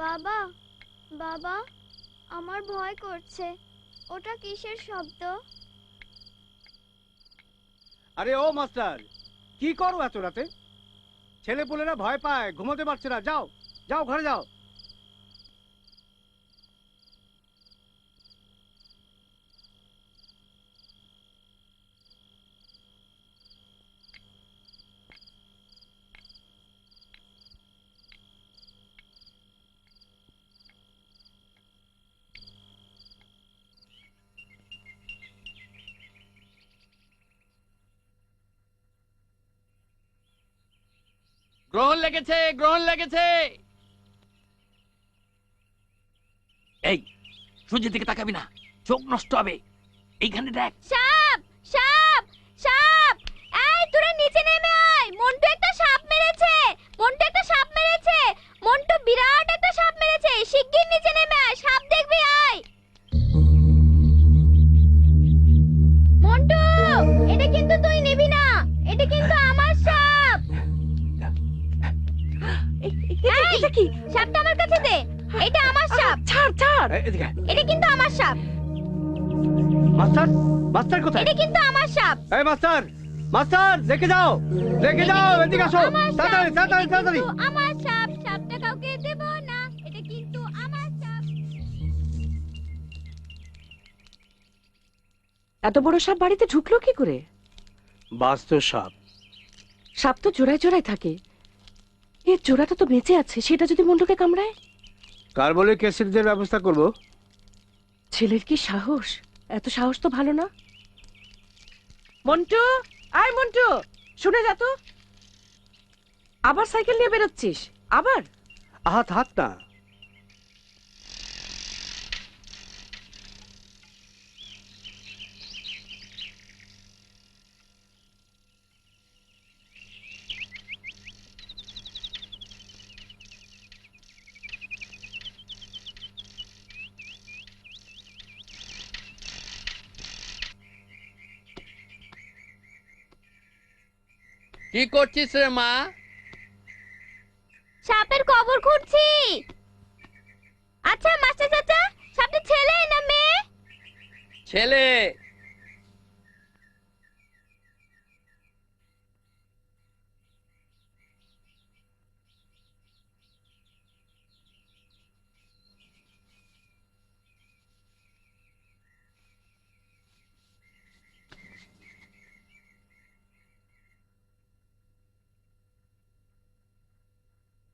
বাবা, বাবা, আমার ভয় করছে। ওটা কিসের শব্দ? আরে ও মাস্টার, কি করো এত রাতে? ছেলেপুলেরা ভয় পায়, ঘুমোতে পারছে না। যাও যাও, ঘরে যাও। গ্রহণ লেগেছে, গ্রহণ লেগেছে। এই সূর্যের দিকে তাকাবি না, চোখ নষ্ট হবে। এইখানে দেখ। সাপ, সাপ, সাপ! এই তোরা নিচে নেমে আয়। মন্টু একটা সাপ মেরেছে। মন্টু একটা সাপ মেরেছে। মন্টু বিরাট একটা সাপ মেরেছে। শিগগির নিচে নেমে আয়, সাপ দেখবি আয়। মন্টু, এটা কিন্তু তুই নিবি না। এটা কিন্তু আমার সাপ। এটা কি? সাপটা আমার কাছে দে। এটা আমার সাপ। ছাড় ছাড়। এদিকে। এটা কিন্তু আমার সাপ। মাস্টার, মাস্টার কোথায়? এটা কিন্তু আমার সাপ। এই মাস্টার, মাস্টার দেখে যাও, দেখে যাও, এদিকে আসো। আমার সাপ। তাড়াতাড়ি তাড়াতাড়ি এটা তাড়াতাড়ি। কিন্তু আমার সাপ। সাপটা কাউকে দেব না। এটা কিন্তু আমার সাপ। এত বড় সাপ বাড়িতে ঢুকলো কি করে? বাস্তব সাপ। সাপ তো জোড়ায় জোড়ায় থাকে। এর জোড়াটা তো বেঁচে আছে, সেটা যদি মন্টুকে কামড়ায়? কার্বলিক অ্যাসিডের ব্যবস্থা করব। ছেলের কি সাহস! এত সাহস তো ভালো না। মন্টু, আয় মন্টু, শুনে যা তো। আবার সাইকেল নিয়ে বেরোচ্ছিস? আবার? হাত হাত না। কি করছিস রে মা? সাপের কবর খুঁড়ছি। আচ্ছা মাস্টার চাচা, সাপটা ছেলে না মেয়ে? ছেলে।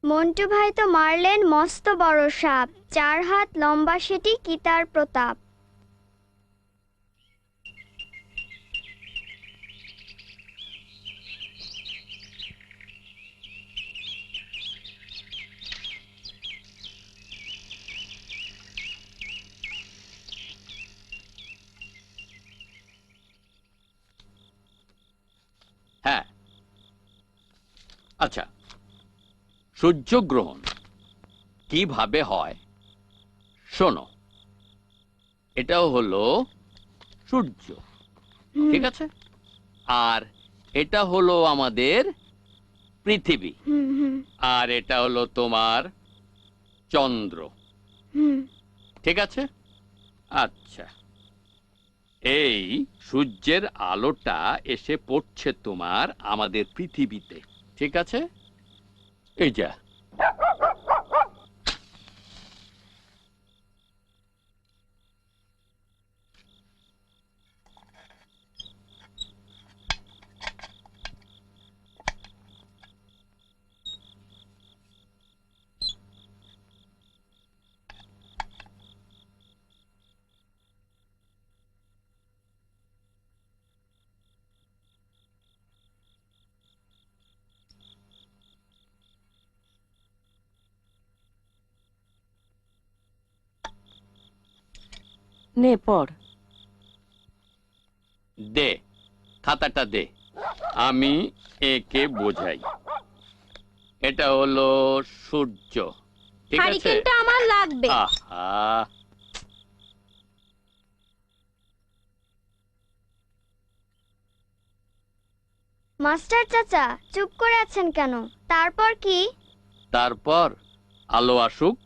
মন্টু ভাই তো মারলেন মস্ত বড় সাপ। 4 হাত লম্বা, সেটি কি তার প্রতাপ। হ্যাঁ, আচ্ছা, সূর্যগ্রহণ কিভাবে হয় শোনো। এটাও হলো সূর্য, ঠিক আছে? আর এটা হলো আমাদের পৃথিবী, আর এটা হলো তোমার চন্দ্র, ঠিক আছে? আচ্ছা, এই সূর্যের আলোটা এসে পড়ছে তোমার আমাদের পৃথিবীতে, ঠিক আছে? এই যা। নে পড়। দে, খাতাটা দে, আমি একে বোঝাই। এটা হলো সূর্য, ঠিক আছে? হারিকেনটা আমার লাগবে। আহা, মাস্টার চাচা চুপ করে আছেন কেন? তারপর কি? তারপর আলো আসুক,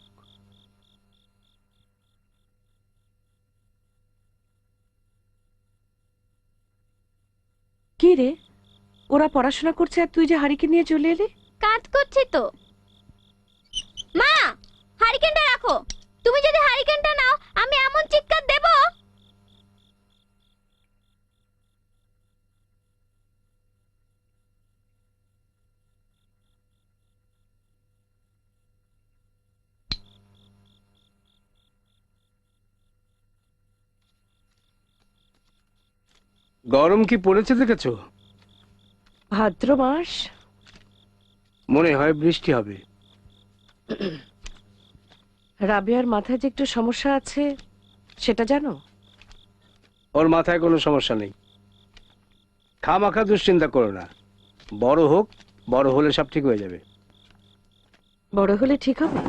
কি রে, ওরা পড়াশোনা করছে আর তুই যে হারিকেন নিয়ে চলে এলি? কাজ করছি তো। মা, হারিকেনটা রাখো। তুমি যদি হারিকেনটা নাও, আমি এমন চিৎকার দেব। গরম কি পড়েছে দেখেছো? ভাদ্র মাস, মনে হয় বৃষ্টি হবে। রাবেয়ার মাথায় যে একটু সমস্যা আছে সেটা জানো? ওর মাথায় কোনো সমস্যা নেই, খামাখা দুশ্চিন্তা করো না। বড় হোক, বড় হলে সব ঠিক হয়ে যাবে। বড় হলে ঠিক হবে?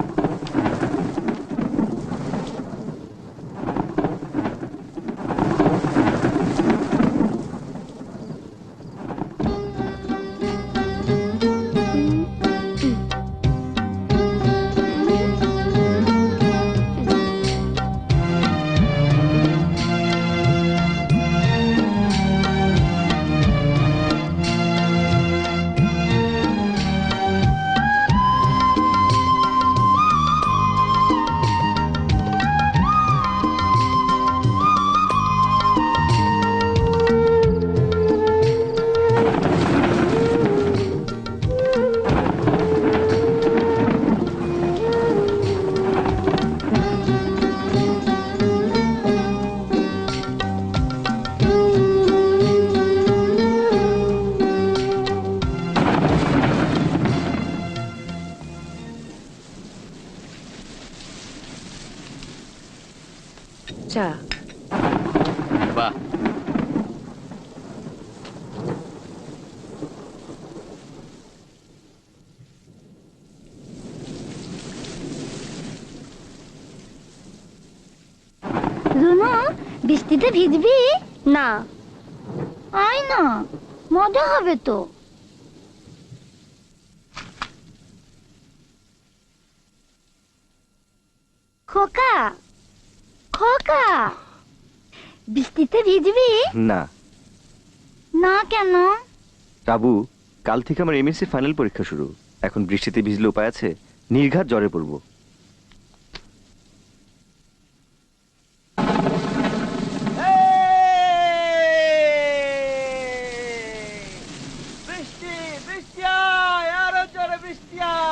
চা। বাহ, রুনু, বৃষ্টিতে ভিজবি না? আয় না, মজা হবে তো। খোকা, খোকা, বৃষ্টিতে ভিজবি না না? কেন? টাবু, কাল থেকে আমার এমএসসি ফাইনাল পরীক্ষা শুরু। এখন বৃষ্টিতে ভিজলে উপায় আছে? নির্ঘাত জ্বরে পড়বো।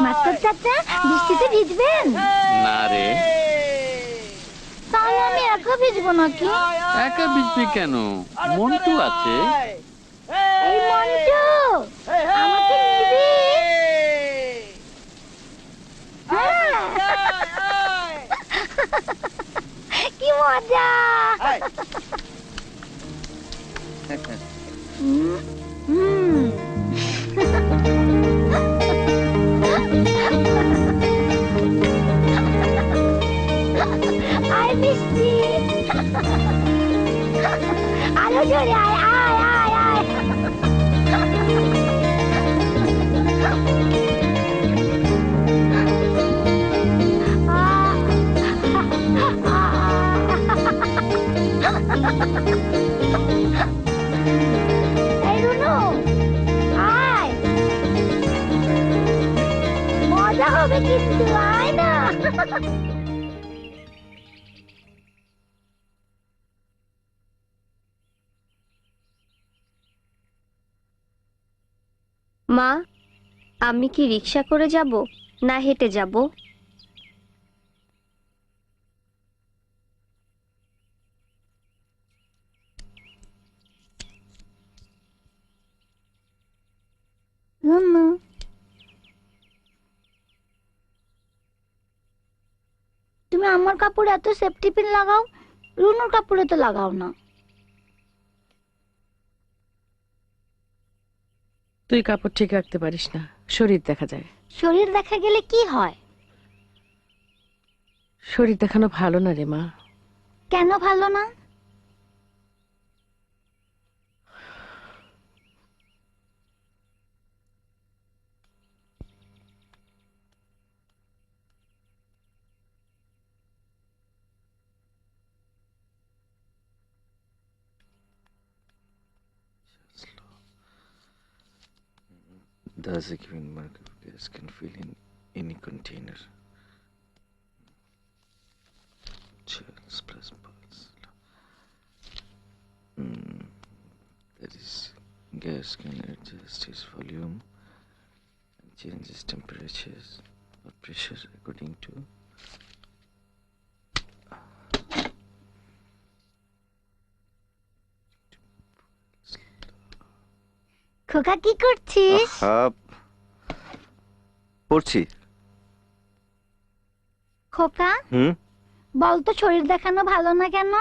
মাস্টার চাচা, বৃষ্টিতে ভিজবেন? না রে, তাহলে আমি একা ভিজবো নাকি? একা ভিজবি কেন? মন্টু আছে। এই মন্টু, আমাকে নিবি? হ্যাঁ। কি মজা! হুম। আয় বৃষ্টি, আলো জোরে আয়, আয় আয় আয়। এই রুনু, আয়, মজা হবে কিন্তু, আয় না। মা, আমি কি রিক্সা করে যাব না হেঁটে যাব? তুমি আমার কাপড়ে এত সেফটি পিন লাগাও, রুনুর কাপড়ে তো লাগাও না। তুই কাপড় ঠিক রাখতে পারিস না, শরীর দেখা যায়। শরীর দেখা গেলে কি হয়? শরীর দেখানো ভালো না রে মা। কেন ভালো না? Thus, a given mark of gas can fill in any container. Charles plus pulse. That is, gas can adjust its volume and change its temperatures or pressure according to. খোকা কি করছিস? পড়ছি। খোকা হুম। বল তো শরীর দেখানো ভালো না কেন?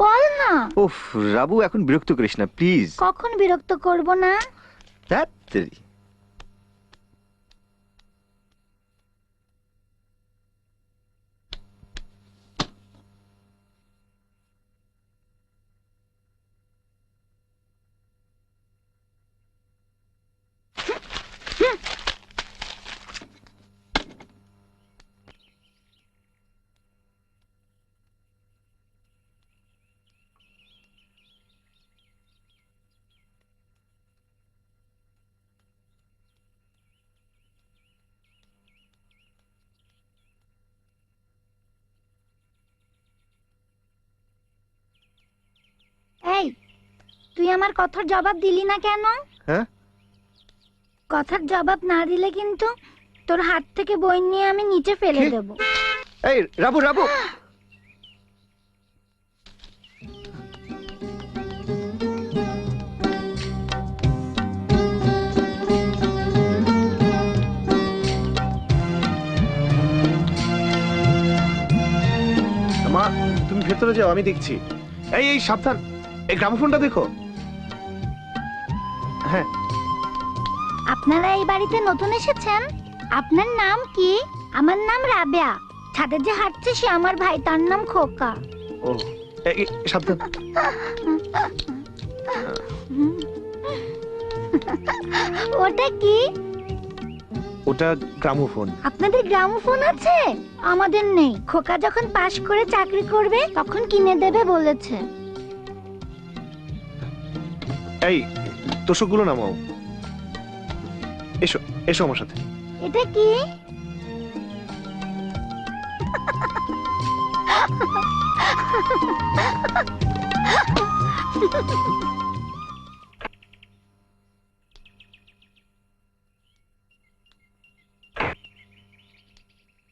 বল না। উফ, রাবু এখন বিরক্ত করিস না প্লিজ। কখন বিরক্ত করব না? তাড়াতাড়ি। এই তুই আমার কথার জবাব দিলি না কেন? হ্যাঁ? কথার জবাব না দিলে কিন্তু তোর হাত থেকে বই নিয়ে আমি নিচে ফেলে কি? দেব। এই রাবু রাবু। মা তুমি ভেতরে যাও, আমি দেখছি। এই এই সাবধান, এই গ্রামোফোনটা দেখো। হ্যাঁ। আপনারা এই বাড়িতে নতুন এসেছেন? আপনার নাম কি? আমার নাম রাবেয়া। ছাদে যে হাঁটছে সে আমার ভাই, তার নাম খোকা। ও এই সাবধান। ওটা কি? ওটা গ্রামোফোন। আপনাদের গ্রামোফোন আছে? আমাদের নেই। খোকা যখন পাশ করে চাকরি করবে তখন কিনে দেবে বলেছে। এই তোষকগুলো নামাও। এসো এসো আমার সাথে। এটা কি?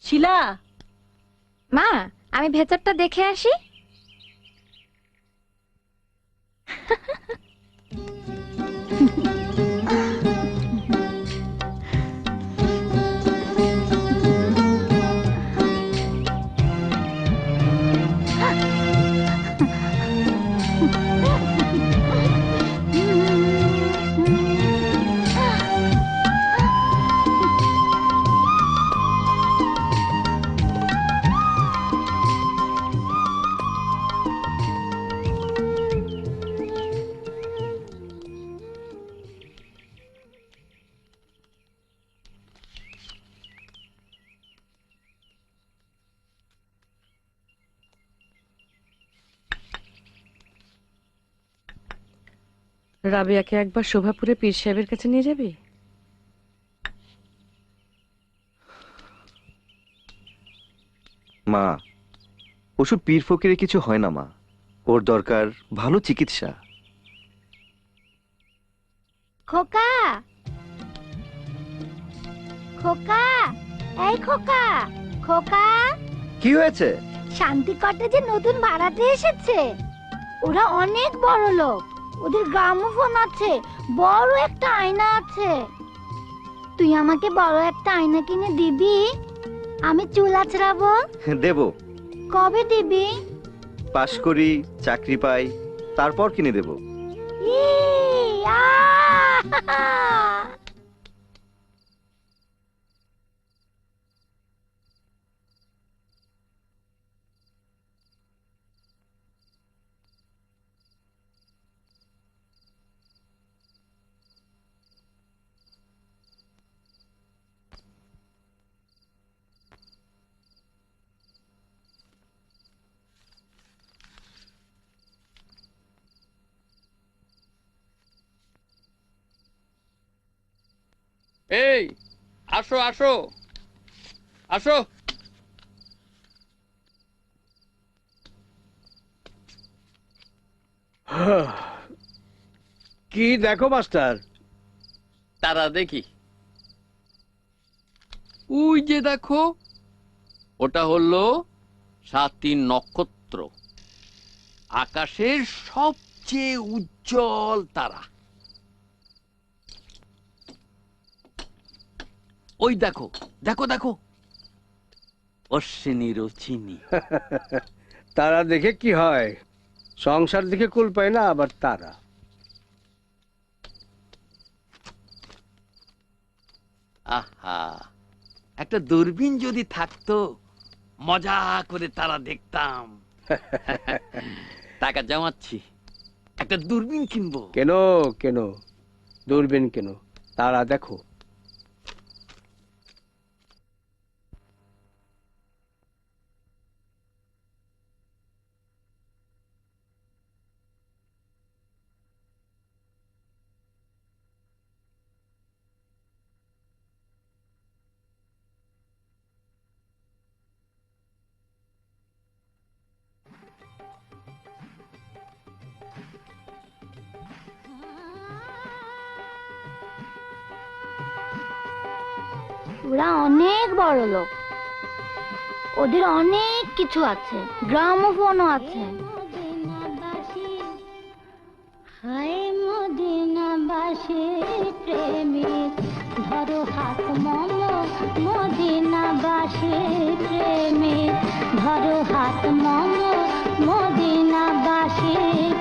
শিলা, মা আমি ভেতরটা দেখে আসি। রাবেয়াকে একবার শোভাপুরে পীর সাহেবের কাছে নিয়ে যাবি? মা, ওসব পীর ফকিরে কিছু হয় না মা। ওর দরকার ভালো চিকিৎসা। খোকা খোকা, এই খোকা খোকা। কি হয়েছে? শান্তি কটেজে নতুন ভাড়াটে এসেছে। ওরা অনেক বড় লোক। ওদের গ্রামোফোন আছে, বড় একটা আয়না আছে। তুই আমাকে বড় একটা আয়না কিনে দিবি? আমি চুল আঁচড়াবো। দেব। কবে দিবি? পাশ করি, চাকরি পাই, তারপর কিনে দেব। ই, আহ! এই আসো আসো আসো। কি দেখো মাস্টার? তারা দেখি। ওই যে দেখো, ওটা হলো 7টি নক্ষত্র, আকাশের সবচেয়ে উজ্জ্বল তারা। ওই দেখো দেখো দেখো, অশ্বিনী রচিনী। তারা দেখে কি হয়? সংসার দেখে কুল পায় না, আবার তারা। আহা, একটা দূরবীন যদি থাকতো, মজা করে তারা দেখতাম। টাকা জমাচ্ছি, একটা দূরবীন কিনবো। কেন কেন দূরবীন কেন? তারা দেখো। ওরা অনেক বড় লোক, ওদের অনেক কিছু আছে, গ্রামোফোনও আছে। হায় মদিনাবাসী প্রেমিক, ধরো হাত মম। মদিনাবাসী প্রেমিক, ধরো হাত মম। মদিনাবাসী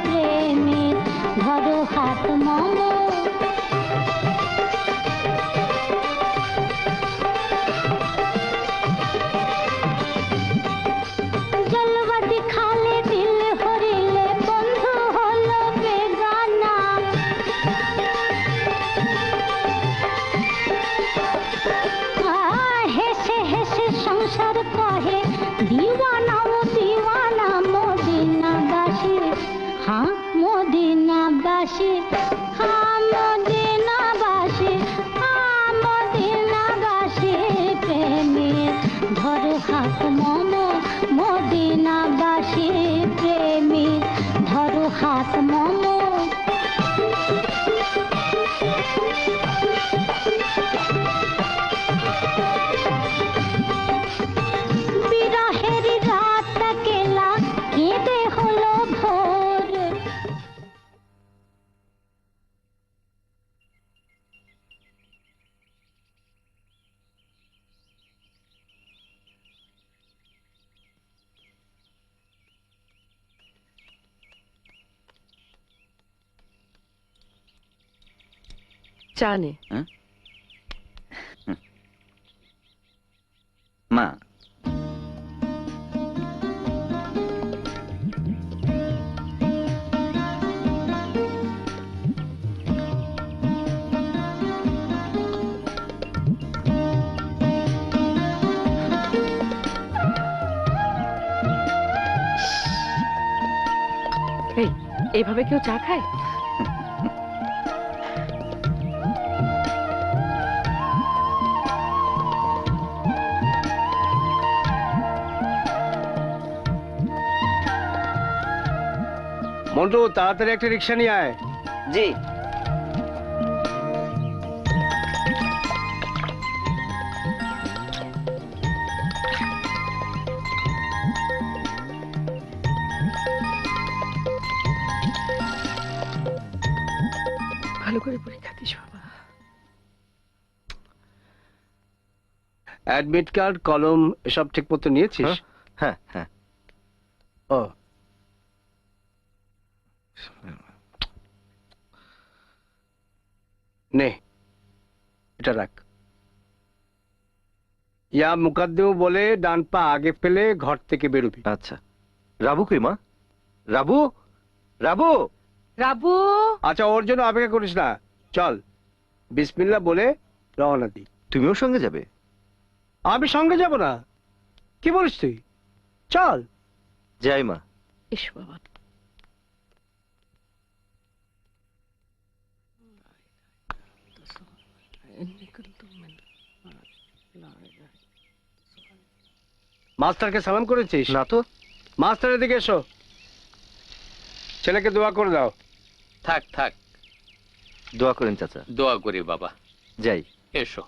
প্রেমিক, ধরো হাত মম। ধরো হাত মম। মদিনাবাসী প্রেমিক, ধরো হাত মম। বিরহের রাত কেলা কেঁদে হলো ভোর। চা নে। মা, এই, এইভাবে কেউ চা খায়? মন্টু, তাড়াতাড়ি একটা রিক্সা নিয়ে আয়। জি। ভালো করে পরীক্ষা দিস বাবা। অ্যাডমিট কার্ড, কলম এসব ঠিক মতো নিয়েছিস? হ্যাঁ হ্যাঁ। ও, নে এটা রাখ। ইয়া মুকাদ্দেম বলে ডান পা আগে ফেলে ঘর থেকে বেরোবি। আচ্ছা। রাবু কই মা? রাবু, রাবু। রাবু, আচ্ছা, ওর জন্য অপেক্ষা করিস না, চল বিসমিল্লাহ বলে রওনা দি। তুমি ওর সঙ্গে যাবে? আমি সঙ্গে যাব না? কি বলিস তুই? চল। যাই মা। এসো বাবা। মাস্টারকে সালাম করেছিস? না তো। মাস্টারের দিকে এসো, ছেলেকে দোয়া করে দাও। থাক থাক, দোয়া করেন চাচা। দোয়া করি বাবা। যাই। এসো।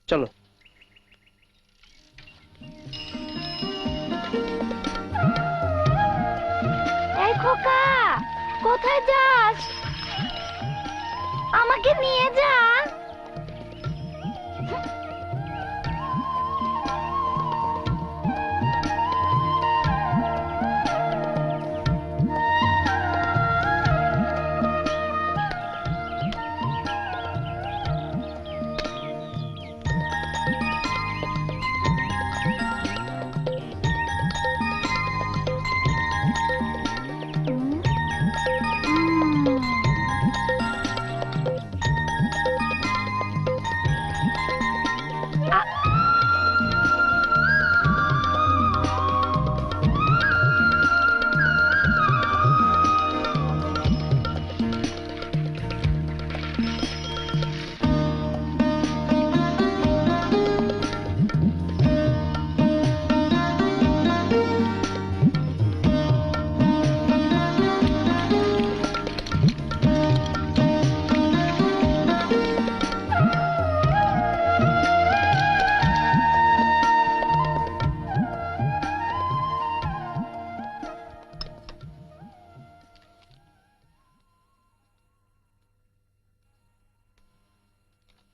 চলো। এই খোকা, কোথায় যাস? আমাকে নিয়ে যা।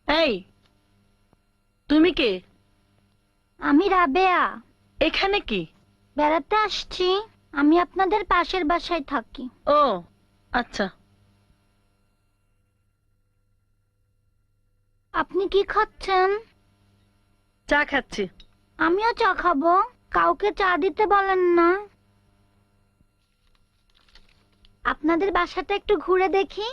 এই, তুমি কে? আমি রাবেয়া, এখানে কি? বেড়াতে আসছি। আমি আপনাদের পাশের বাসায় থাকি। ও আচ্ছা। আপনি কি খাচ্ছেন? চা খাচ্ছি। আমিও চা খাবো। কাউকে চা দিতে বলেন না। আপনাদের বাসাটা একটু ঘুরে দেখি।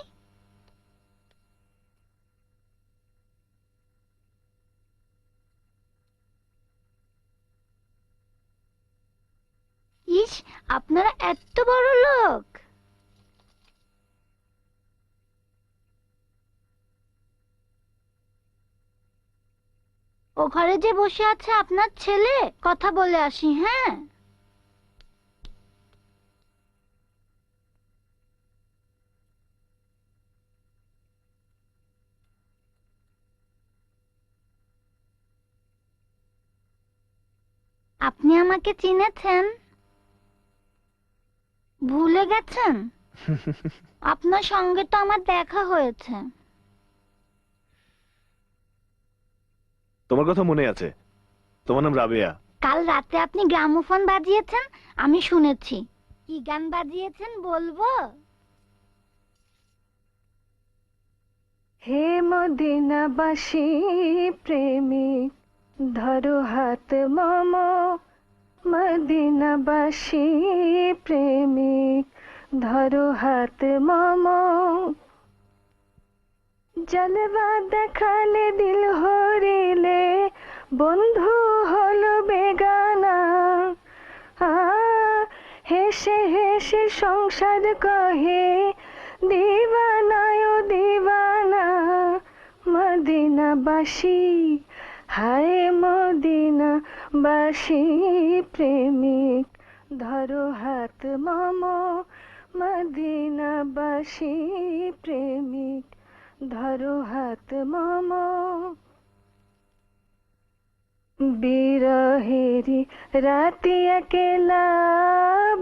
ইস, আপনারা এত বড় লোক। ও ঘরে যে বসে আছে আপনার ছেলে, কথা বলে আসি। হ্যাঁ, আপনি আমাকে চিনেছেন? ভুলে গেছেন? আপনার সঙ্গে তো আমার দেখা হয়েছে। তোমার কথা মনে আছে, তোমার নাম রাবেয়া। কাল রাতে আপনি গ্রামোফোন বাজিয়েছেন, আমি শুনেছি। কি গান বাজিয়েছেন বলবো? হে মদিনাবাসী প্রেমিক, ধরো হাত মম। মদিনাবাসী প্রেমিক, ধরো হাত মম। জলবা দেখালে দিল হরিলে, বন্ধু হলো বেগানা। হেসে হেসে সংসার কহে, দিবানায় দিবানা। মদিনাবাসী, হায় মদিনাবাসী প্রেমিক, ধরো হাত মম। মদিনাবাসী প্রেমিক, ধরো হাত মম। বিরহেরি রাতি একেলা,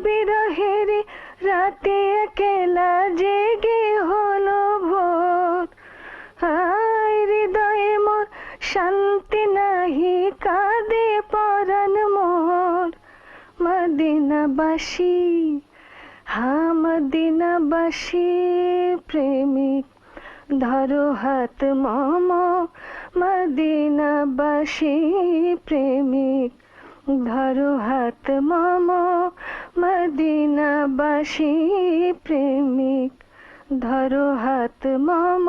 বিরহেরি রাতি একেলা, জেগে হলো ভোর। হায় হৃদয়ে মোর শান্তি নাহি, কাঁদে পরাণ মোর। মদিনাবাসী, হা মদিনাবাসী প্রেমিক, ধরো হাত মম। মদিনাবাসী প্রেমিক, ধরো হাত মম। মদিনাবাসী প্রেমিক, ধরো হাত মম।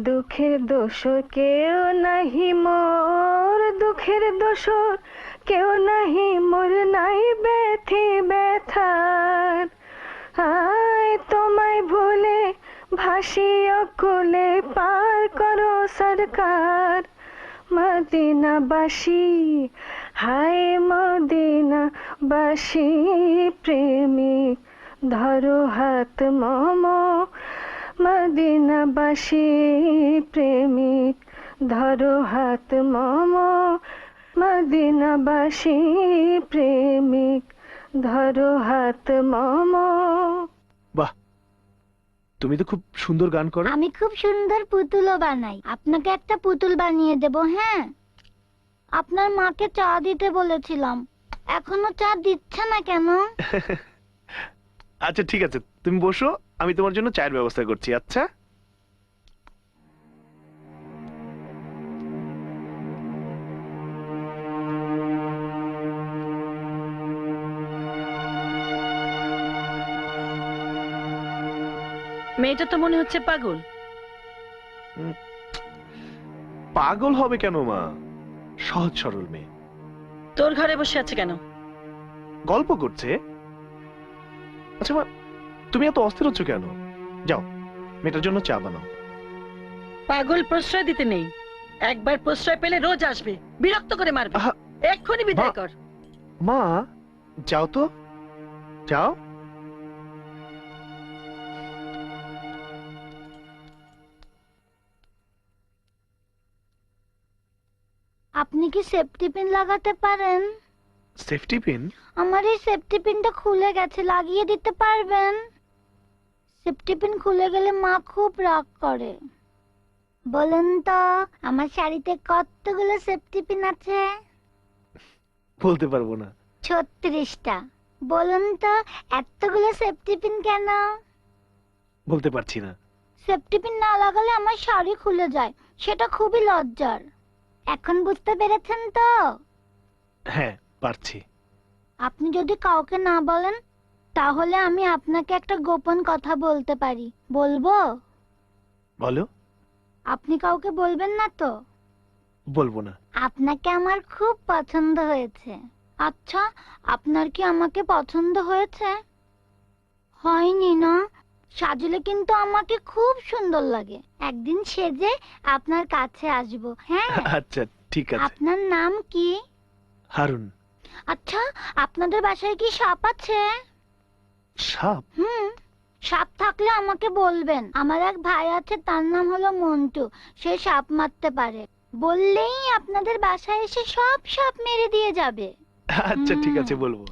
দুঃখের দোষর কেউ নাহি মোর, দুঃখের দোষর কেউ নাহি মোর। নাই ব্যথি ব্যথার, সরকার মদিনাবাসী হায় মদিনাবাসী প্রেমিক ধরো হাত মম মদিনাবাসী প্রেমিক ধরো হাত মম মদিনাবাসী প্রেমিক ধরো হাত মম। বাহ, তুমি তো খুব সুন্দর গান করো। আমি খুব সুন্দর পুতুলও বানাই, আপনাকে একটা পুতুল বানিয়ে দেব। হ্যাঁ, আপনার মাকে চা দিতে বলেছিলাম, এখনো চা দিচ্ছে না কেন? আচ্ছা ঠিক আছে, তুমি বসো, আমি তোমার জন্য চায়ের ব্যবস্থা করছি। আচ্ছা মেয়েটা তো মনে হচ্ছে পাগল। পাগল হবে কেন মা, সহজ সরল মেয়ে। তোর ঘরে বসে আছে কেন? গল্প করছে। আচ্ছা মা, তুমি এত অস্থির হচ্ছ কেন? যাও মেয়েটার জন্য চা বানাও। পাগল প্রশ্রয় দিতে নেই, একবার প্রশ্রয় পেলে রোজ আসবে, বিরক্ত করে মারবে। আহা, এক্ষুনি বিদায় কর। মা যাও তো, যাও। আপনি কি সেফটি পিন লাগাতে পারেন? Safety pin? আমার এই সেফটি পিনটা খুলে গেছে, লাগিয়ে দিতে পারবেন? সেফটি পিন খুলে গেলে মা খুব রাগ করে। বলুন তো, আমার শাড়িতে কতগুলো সেফটি পিন আছে? বলতে পারবো না। 36টা। বলুন তো, এতগুলো সেফটি পিন কেন? বলতে পারছি না। সেফটি পিন না লাগালে আমার শাড়ি খুলে যায়, সেটা খুবই লজ্জার। এখন বুঝতে পেরেছেন তো? হ্যাঁ পারছি। আপনি যদি কাউকে না বলেন, তাহলে আমি আপনাকে একটা গোপন কথা বলতে পারি, বলবো? বলো। আপনি কাউকে বলবেন না তো? বলবো না। আপনাকে আমার খুব পছন্দ হয়েছে। আচ্ছা, আপনার কি আমাকে পছন্দ হয়েছে? হয়নি না? সাজলে কিন্তু আমাকে খুব সুন্দর লাগে। একদিন সেজে আপনার কাছে আসবো। হ্যাঁ। আচ্ছা ঠিক আছে। আপনার নাম কি? হারুন। আচ্ছা, আপনাদের বাসায় কি সাপ আছে? সাপ? সাপ থাকলে আমাকে বলবেন। আমার এক ভাই আছে, তার নাম হলো মন্টু, সে সাপ মারতে পারে। বললেই আপনাদের বাসায় এসে সব সাপ মেরে দিয়ে যাবে। আচ্ছা ঠিক আছে, বলবো।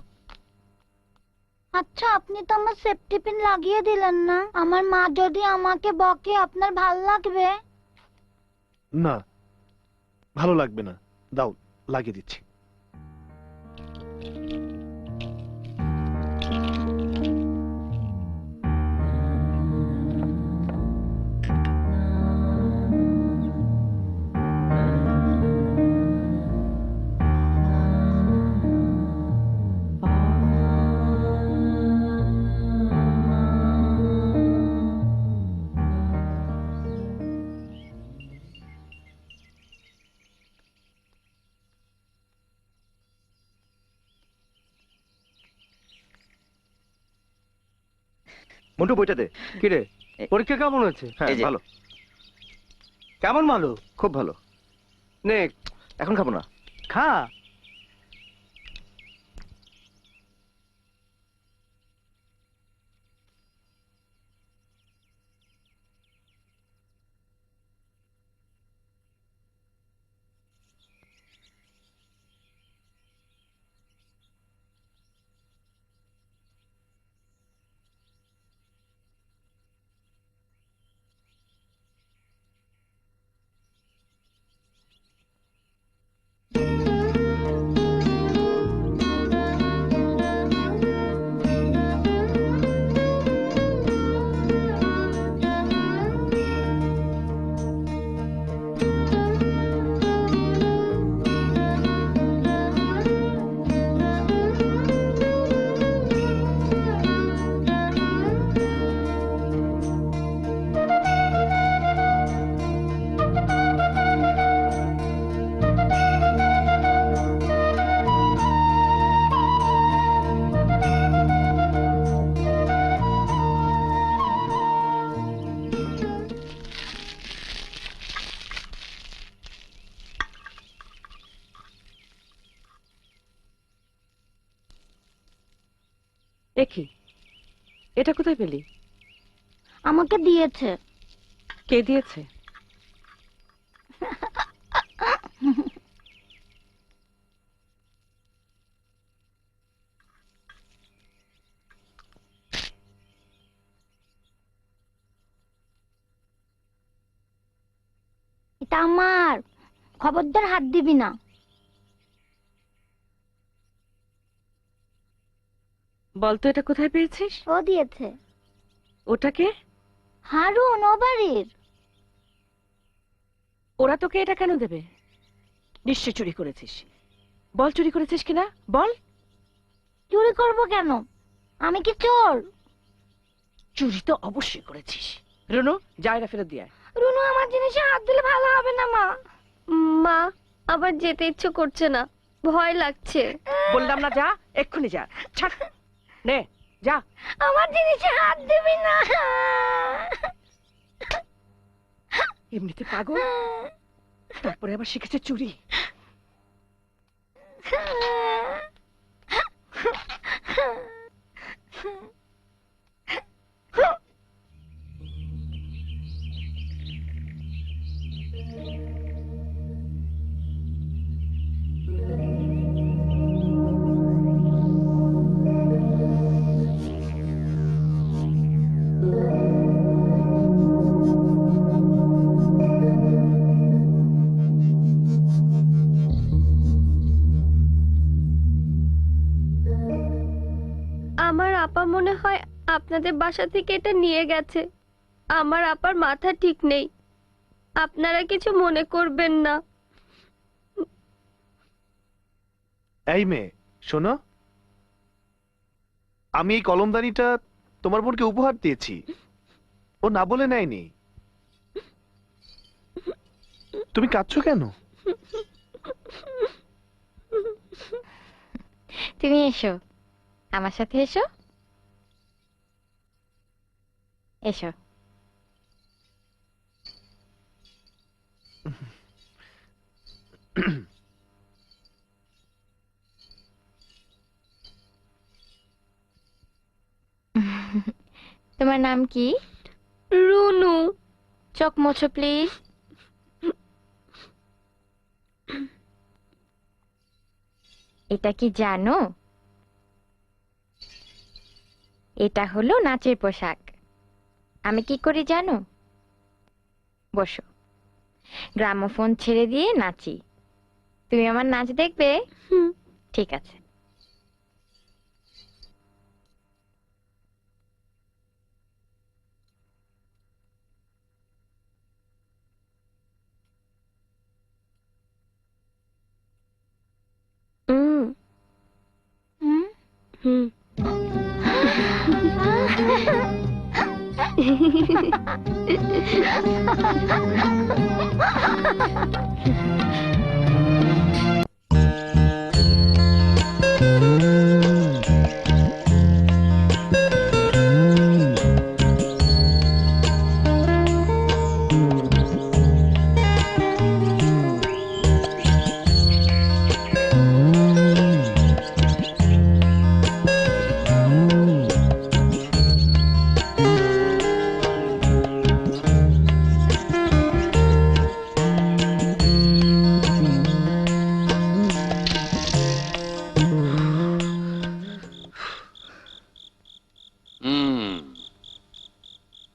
আচ্ছা, আপনি তো আমার সেফটি পিন লাগিয়ে দিলেন না। আমার মা যদি আমাকে বকে, আপনার ভাল লাগবে? না, ভালো লাগবে না। দাও, লাগিয়ে দিচ্ছি। মন্টু বইটা দে। কি রে, পরীক্ষা কেমন হচ্ছে? হ্যাঁ এই যে। ভালো, কেমন ভালো? খুব ভালো। নে এখন খাবো না। খা। একি, এটা কোথায় পেলি? আমাকে দিয়েছে। কে দিয়েছে? এটা আমার, খবরদার হাত দিবি না। বলতো এটা কোথায় পেয়েছিস? ও দিয়েছে। ওটাকে? হারুন, ও বাড়ির। ওরা তোকে এটা কেন দেবে? নিশ্চয় চুরি করেছিস। বল চুরি করেছিস কিনা, বল। চুরি করব কেন? আমি কি চোর? চুরি তো অবশ্যই করেছিস। রুনু, যা এটা ফেরত দিয়ে আয়। রুনু, আমার জিনিসে হাত দিলে ভালো হবে না মা। মা, আবার যেতে ইচ্ছে করছে না, ভয় লাগছে। বললাম না যা, এক্ষুনি যা। ছাড়, নে যা। আমার জিনিসে হাত দিবি না। এমনিতে পাগল, তারপরে আবার শিখেছে চুরি। আমার আপা মনে হয় আপনাদের বাসা থেকে এটা নিয়ে গেছে। আমার আপার মাথা ঠিক নেই, আপনারা কিছু মনে করবেন না। এই মেয়ে, শোনো, আমি এই কলমদানিটা তোমার বোনকে উপহার দিয়েছি, ও না বলে নেয়নি। তুমি কাঁদছো কেন? তুমি এসো, আমার সাথে এসো। এসো। তোমার নাম কি? রুনু। চোখ মোছো প্লিজ। এটা কি জানো? এটা হলো নাচের পোশাক। আমি কি করি জানো? বসো, গ্রামোফোন ছেড়ে দিয়ে নাচি। তুমি আমার নাচ দেখবে? ঠিক আছে।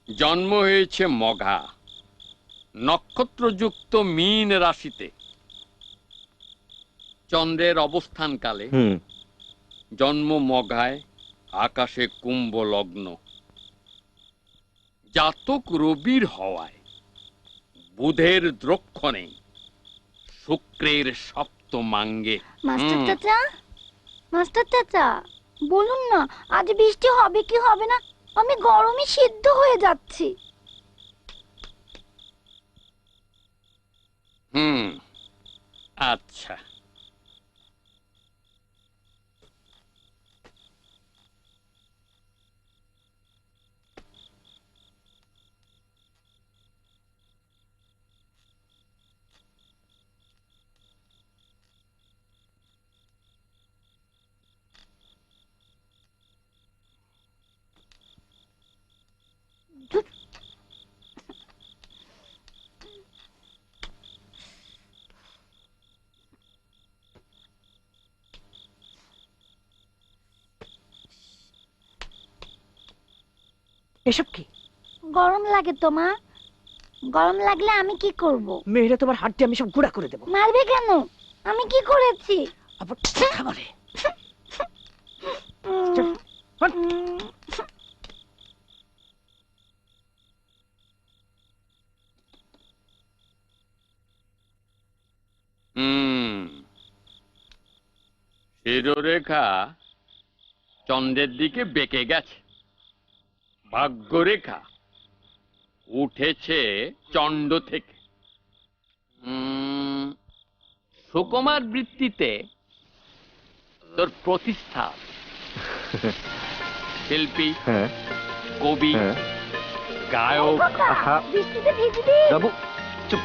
জন্ম হয়েছে মঘা, নক্ষত্রযুক্ত মীন রাশিতে। চন্দ্রের অবস্থানকালে জন্ম মঘায়, আকাশে কুম্ভ লগ্ন। জাতক রবির হওয়ায় বুধের দ্রক্ষণে, শুক্রের সপ্তমাঙ্গে। মাস্টার চাচা, বলুন না আজ বৃষ্টি হবে কি হবে না? আমি গরমে সিদ্ধ হয়ে যাচ্ছি। আচ্ছা, এসব কি? গরম লাগে তো মা, গরম লাগলে আমি কি করব? মেয়েরা তোমার হাড্ডি আমি সব গুঁড়া করে দেবো। মারবে কেন? আমি কি করেছি? আবার কথা বলে। চল, হট। শিরোরেখা চন্দ্রের দিকে বেঁকে গেছে, ভাগ্যরেখা উঠেছে চন্ড থেকে। সুকুমার বৃত্তিতে তোর প্রতিষ্ঠা, শিল্পী, হ্যাঁ কবি, হ্যাঁ গায়ক। আহা বৃষ্টিতে ভিজবি? বাবু চুপ।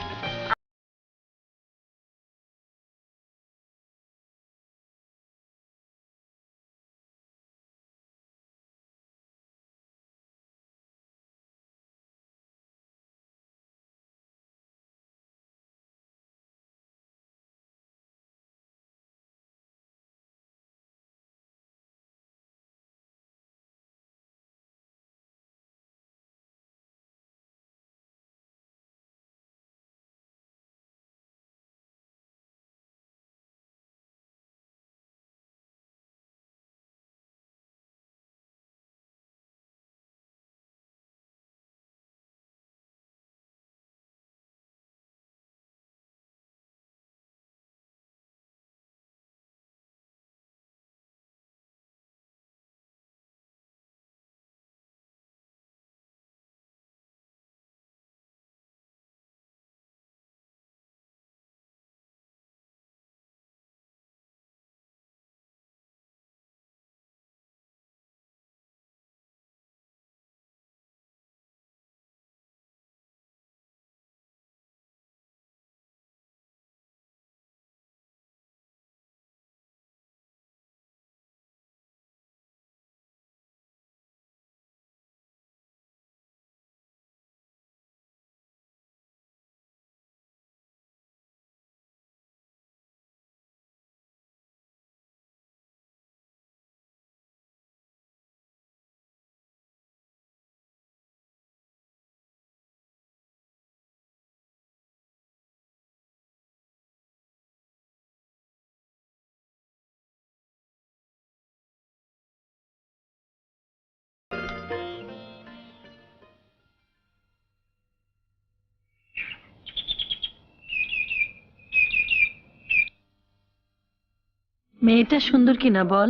মেয়েটা সুন্দর কিনা বল?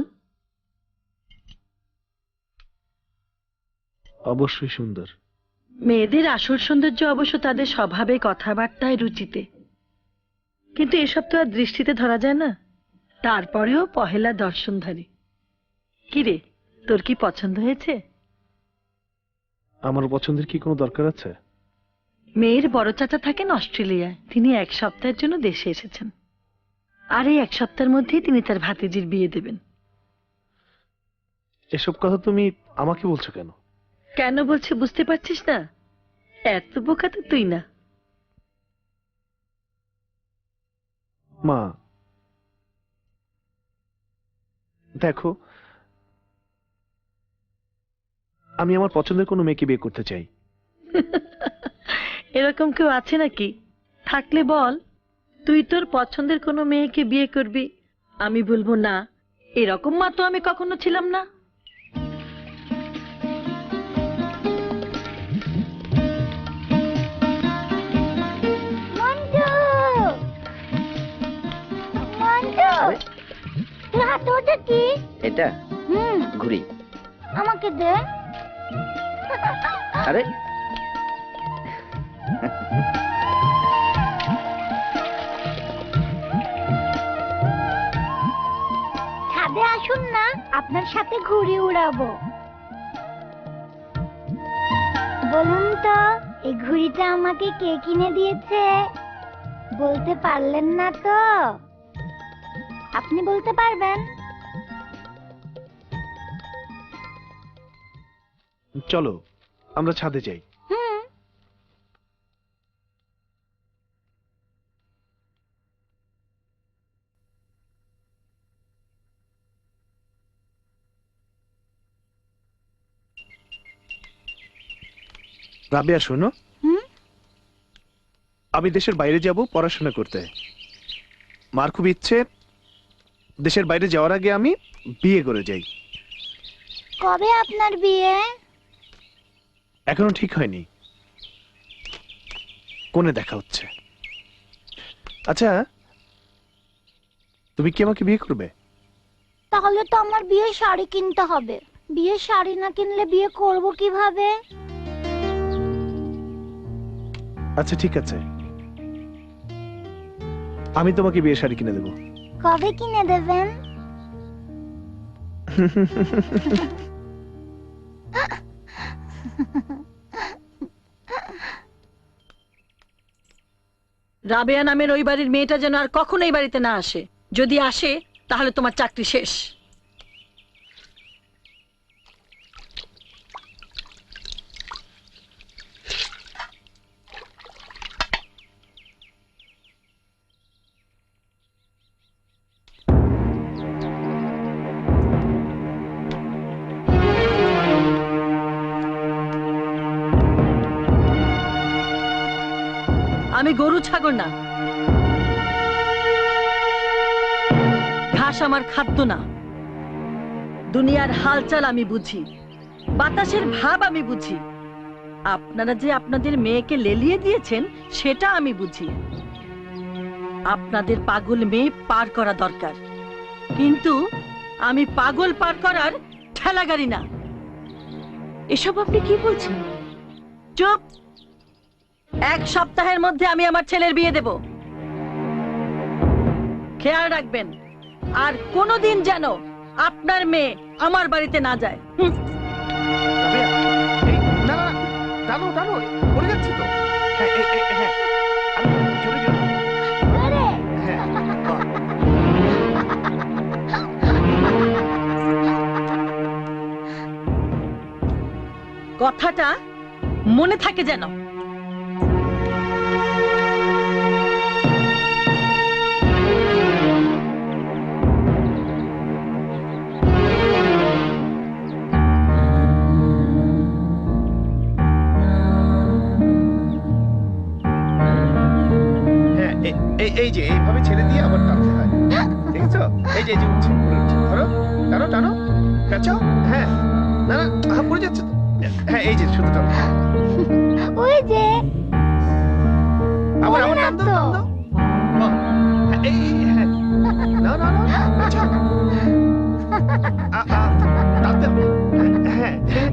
অবশ্যই সুন্দর। মেয়েদের আসল সৌন্দর্য অবশ্য তাদের স্বভাবে, কথাবার্তায়, রুচিতে, কিন্তু এসব তো আর দৃষ্টিতে ধরা যায় না। তারপরেও পহেলা দর্শনধারী। কিরে, তোর কি পছন্দ হয়েছে? আমার পছন্দের কি কোনো দরকার আছে? মেয়ের বড় চাচা থাকেন অস্ট্রেলিয়ায়, তিনি 1 সপ্তাহের জন্য দেশে এসেছেন, আর এই 1 সপ্তাহের মধ্যেই তিনি তার ভাতিজির বিয়ে দেবেন। এসব কথা তুমি আমাকে বলছো কেন? কেন বলছি বুঝতে পারছিস না? এত বোকা তো তুই না। মা দেখো, আমি আমার পছন্দের কোনো মেয়েকে বিয়ে করতে চাই। এরকম কেউ আছে নাকি? থাকলে বল, তুই তোর পছন্দের কোনো মেয়েকে বিয়ে করবি, আমি বলবো না। এরকম মা তো আমি কখনো ছিলাম না। মন্টু! মন্টু! তোর হাতে ওটা কি? এটা ঘুড়ি। আমাকে দে। আরে ছাদে আসুন না, আপনার সাথে ঘুড়ি উড়াবো। বলুন তো, এই ঘুড়িটা আমাকে কে কিনে দিয়েছে? বলতে পারলেন না তো? আপনি বলতে পারবেন? চলো আমরা ছাদে যাই। হুম। রাবেয়া শোনো, হুম? আমি দেশের বাইরে যাব পড়াশোনা করতে। মার খুব ইচ্ছে দেশের বাইরে যাওয়ার আগে আমি বিয়ে করে যাই। কবে আপনার বিয়ে? এখনো ঠিক হয়নি, কোনে দেখা হচ্ছে। আচ্ছা, তুমি কি আমাকে বিয়ে করবে? তাহলে তো আমার বিয়ে শাড়ি কিনতে হবে। বিয়ে শাড়ি না কিনলে বিয়ে করব কিভাবে? আচ্ছা ঠিক আছে, আমি তোমাকে বিয়ে শাড়ি কিনে দেবো। কবে কিনে দেবেন? রাবেয়া নামের ওই বাড়ির মেয়েটা যেন আর কখনো এই বাড়িতে না আসে। যদি আসে তাহলে তোমার চাকরি শেষ। আমি গরু ছাগল না, ঘাস আমার খাদ্য না। দুনিয়ার হালচাল আমি বুঝি, বাতাসের ভাব আমি বুঝি। আপনারা যে আপনাদের মেয়েকে লেলিয়ে দিয়েছেন সেটা আমি বুঝি। আপনাদের পাগল মেয়ে পার করা দরকার, কিন্তু আমি পাগল পার করার ঠেলা গাড়ি না। এসব আপনি কি বলছেন? চুপ! 1 সপ্তাহের মধ্যে আমি আমার ছেলের বিয়ে দেব। খেয়াল রাখবেন, আর কোনোদিন যেন আপনার মেয়ে আমার বাড়িতে না যায়। রাবেয়া, এই, না না না, টানো টানো, পড়ে যাচ্ছি তো। হ্যাঁ হ্যাঁ, আরো জোরে জোরে। হ্যাঁ, বাহ। কথাটা মনে থাকে যেন। হ্যাঁ, এই যে এইভাবে ছেড়ে দিয়ে আবার টানতে হয়, দেখেছো? এই যে উঠছে, ধরো, টানো টানো, কাচাও। হ্যাঁ, না না, পড়ে যাচ্ছে তো। হ্যাঁ, এই যে শুধু টানো। ওই যে আবার আবার টান দাও, টান দাও। বাহ, হ্যাঁ, হ্যাঁ, না না না, কাচাও। টান দাও। হ্যাঁ হ্যাঁ।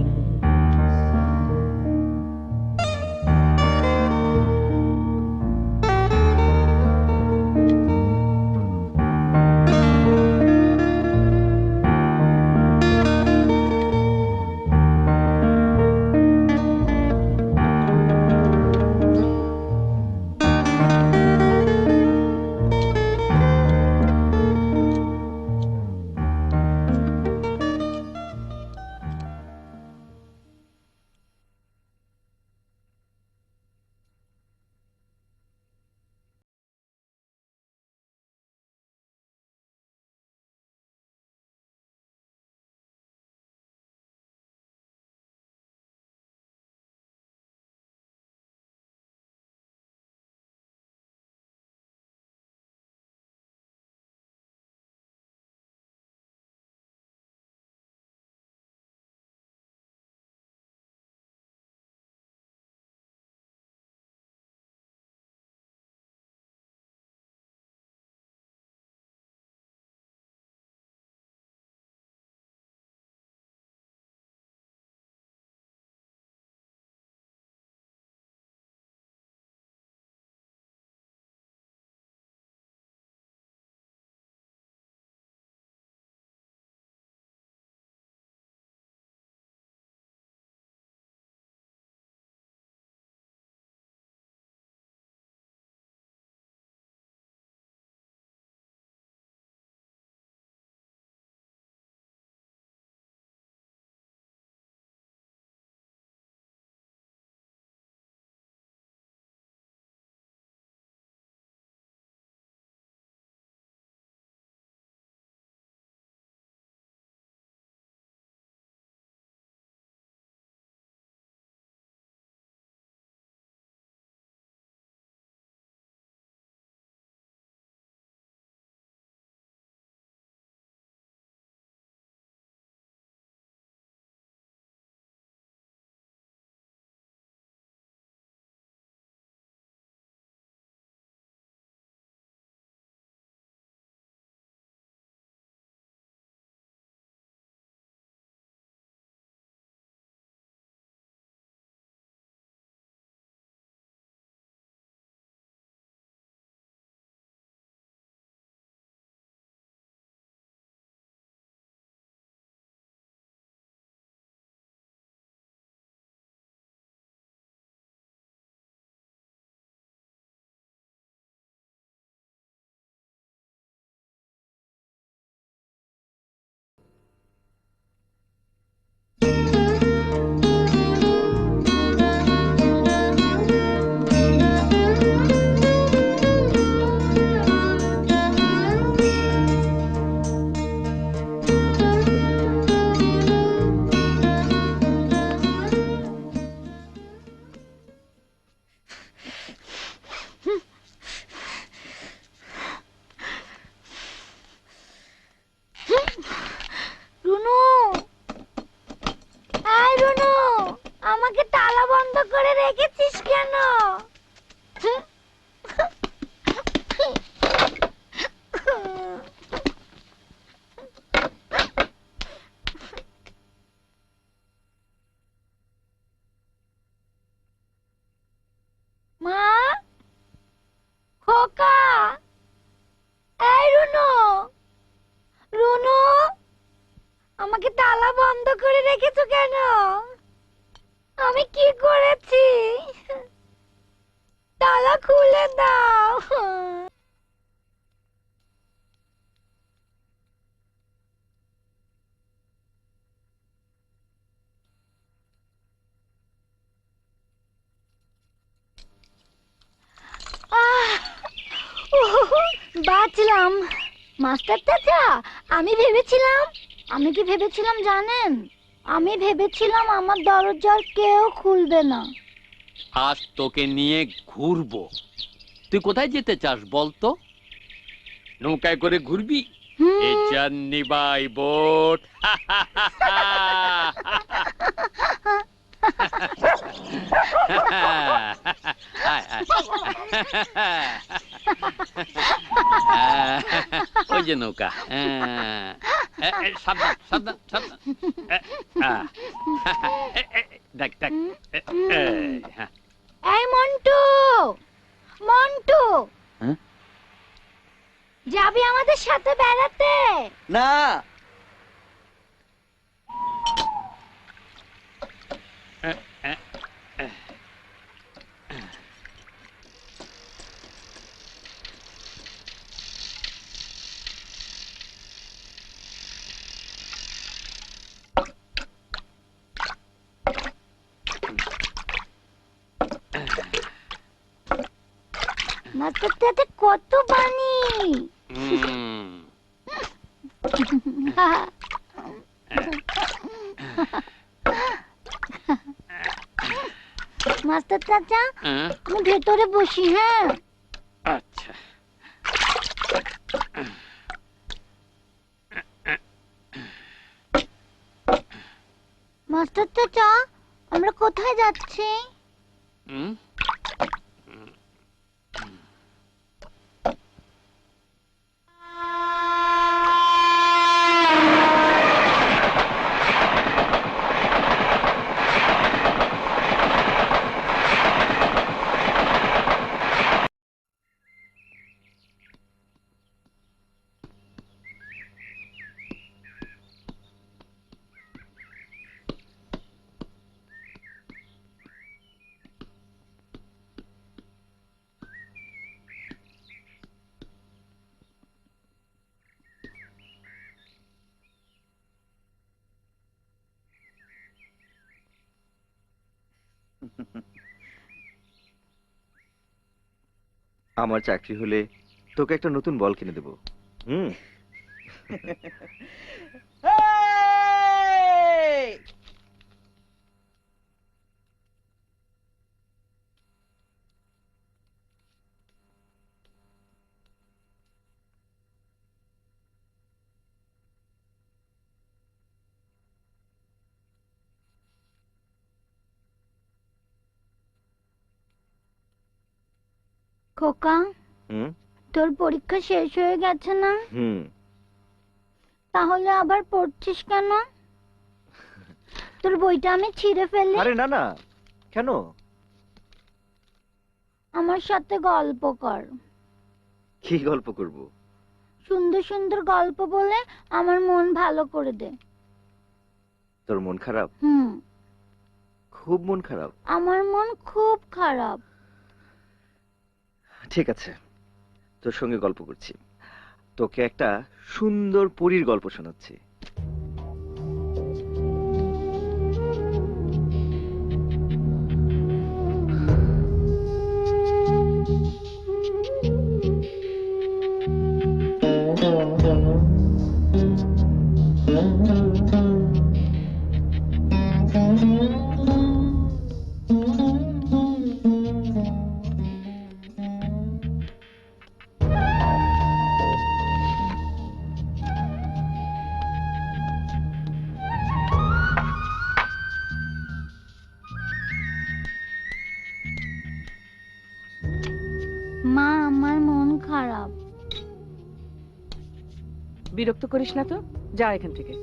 করে রেখেছিস কেন? মা, খোকা, এই রুনু, রুনু, আমাকে তালা বন্ধ করে রেখেছো কেন? আমি কি করেছি? তালা খুলে দাও। বাঁচলাম। মাস্টার চাচা, আমি কি ভেবেছিলাম জানেন? আমি ভেবেছিলাম আমার দরজার কেউ খুলবে না। আজ তোকে নিয়ে ঘুরবো। তুই কোথায় যেতে চাস বলতো? নৌকায় করে ঘুরবি? A journey by boat. ওই যে নৌকা। সাবধান সাবধান সাবধান। দেখ দেখ। এই মন্টু, মন্টু, যাবি আমাদের সাথে বেড়াতে? না, মাস্টার চাচা কত বানি। মাস্টার চাচা, আমি ভেতরে বসি। হ্যাঁ, আচ্ছা। মাস্টার চাচা, আমরা কোথায় যাচ্ছি? আমার চাকরি হলে তোকে একটা নতুন বল কিনে দেবো। খোকা, তোর পরীক্ষা শেষ হয়ে গেছে না? তাহলে আবার পড়ছিস কেন? তোর বইটা আমি ছিঁড়ে ফেললি। আরে না না, কেন? আমার সাথে গল্প কর। কি গল্প করব? সুন্দর সুন্দর গল্প বলে আমার মন ভালো করে দে। তোর মন খারাপ? খুব মন খারাপ? আমার মন খুব খারাপ। ঠিক আছে, তোর সঙ্গে গল্প করছি। তোকে একটা সুন্দর পরীর গল্প শোনাচ্ছি। মা আমার মন খারাপ। বিরক্ত করিস না তো, যা এখান থেকে।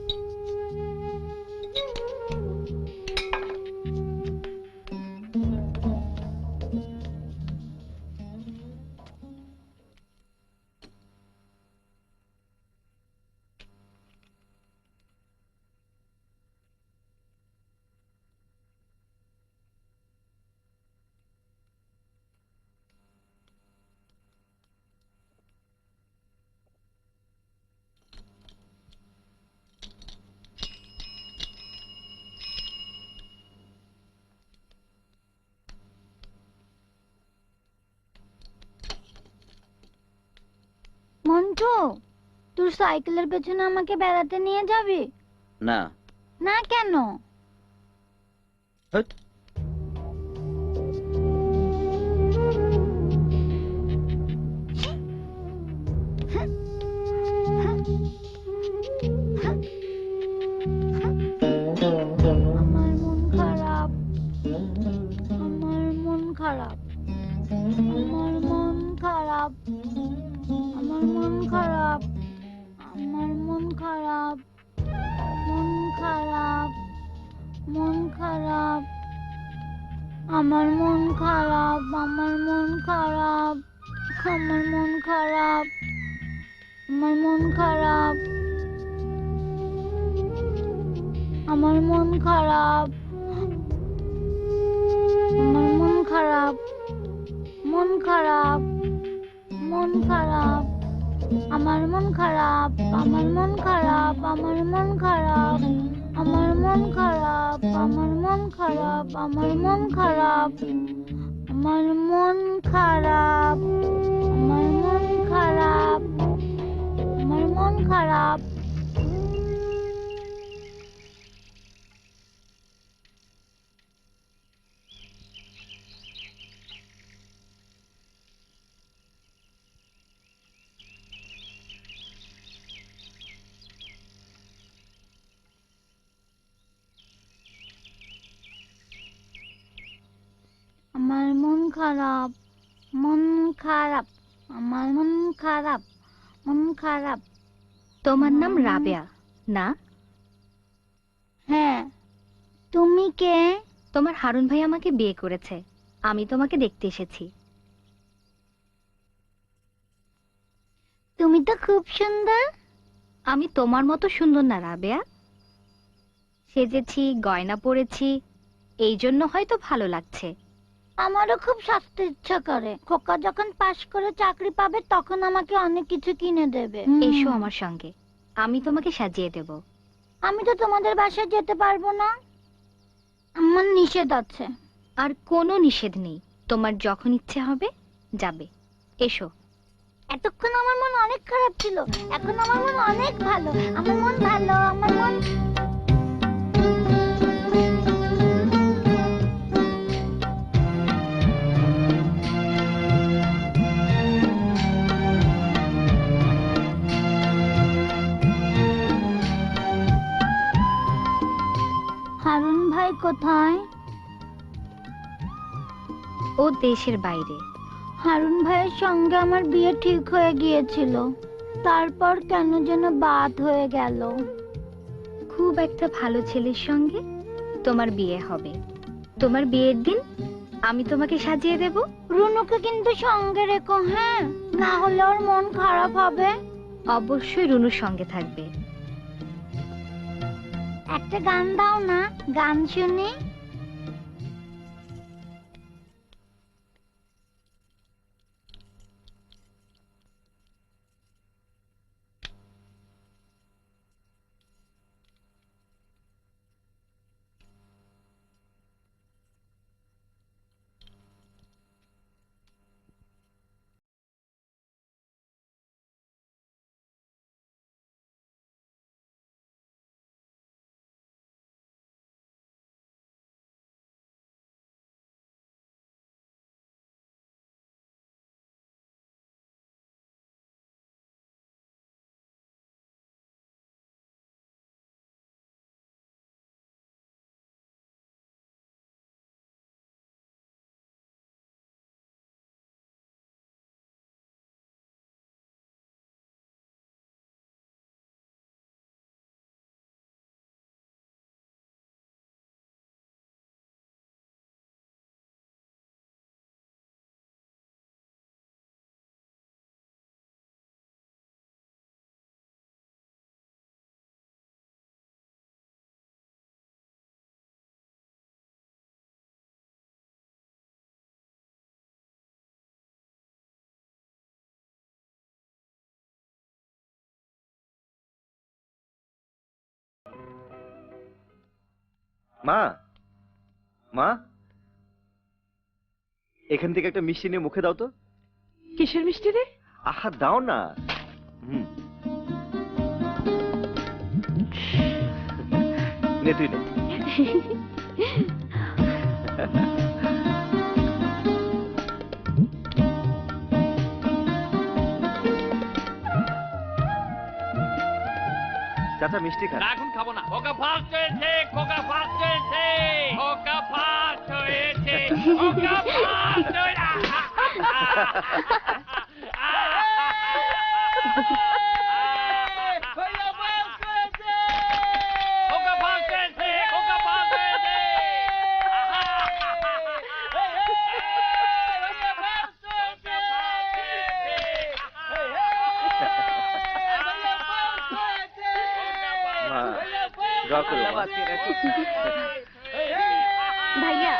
মন্টু, তোর সাইকেলের পেছনে আমাকে বেড়াতে নিয়ে যাবি? না। না কেন? হ্যাট। আমার মন খারাপ, আমার মন খারাপ, আমার মন খারাপ, আমার মন খারাপ, আমার মন খারাপ, মন খারাপ, মন খারাপ, আমার মন খারাপ, আমার মন খারাপ, আমার মন খারাপ, আমার মন খারাপ, আমার মন খারাপ, আমার মন খারাপ, মন খারাপ, মন খারাপ, আমার মন খারাপ, আমার মন খারাপ, আমার মন খারাপ, আমার মন খারাপ, আমার মন খারাপ, আমার মন খারাপ, আমার মন খারাপ, আমার মন খারাপ, আমার মন খারাপ। আমার মন খারাপ, মন খারাপ, আমার মন খারাপ, মন খারাপ। তোমার নাম রাবেয়া না? হ্যাঁ, তুমি কে? তোমার হারুন ভাই আমাকে বিয়ে করেছে, আমি তোমাকে দেখতে এসেছি। তুমি তো খুব সুন্দর। আমি তোমার মতো সুন্দর না রাবেয়া, সেজেছি, গয়না পরেছি, এই জন্য হয়তো ভালো লাগছে। আমারও খুব সাজতে ইচ্ছা করে। খোকা যখন পাশ করে চাকরি পাবে তখন আমাকে অনেক কিছু কিনে দেবে। এসো আমার সঙ্গে, আমি তোমাকে সাজিয়ে দেব। আমি তো তোমাদের বাসায় যেতে পারবো না, আমার নিষেধ আছে। আর কোনো নিষেধ নেই, তোমার যখন ইচ্ছে হবে যাবে। এসো। এতক্ষণ আমার মন অনেক খারাপ ছিল, এখন আমার মন অনেক ভালো। আমার মন ভালো, আমার মন। হারুন ভাই কোথায়? ও দেশের বাইরে। হারুন ভাইয়ের সঙ্গে আমার বিয়ে ঠিক হয়ে গিয়েছিল, তারপর কেন যেন বাদ হয়ে গেল। খুব একটা ভালো ছেলের সঙ্গে তোমার বিয়ে হবে। তোমার বিয়ের দিন আমি তোমাকে সাজিয়ে দেব। রুনুকে কিন্তু সঙ্গে রেখো, হ্যাঁ, না হলে ওর মন খারাপ হবে। অবশ্যই রুনুর সঙ্গে থাকবে। একটা গান দাও না, গান শুনি। মা, মা, এখান থেকে একটা মিষ্টি নিয়ে মুখে দাও তো। কিসের মিষ্টি রে? আহা, দাও না। নে তুই নে। চাচা মিষ্টি খান। না, এখন খাবো না। খোকা ফার্স্ট হয়েছে, খোকা ফার্স্ট হয়েছে, খোকা ফার্স্ট হয়েছে, খোকা ফার্স্ট হয়েছে। খোকা ফার্স্ট হয়েছে, খোকা ফার্স্ট হয়েছে। মা, দোয়া করো মা। ভাইয়া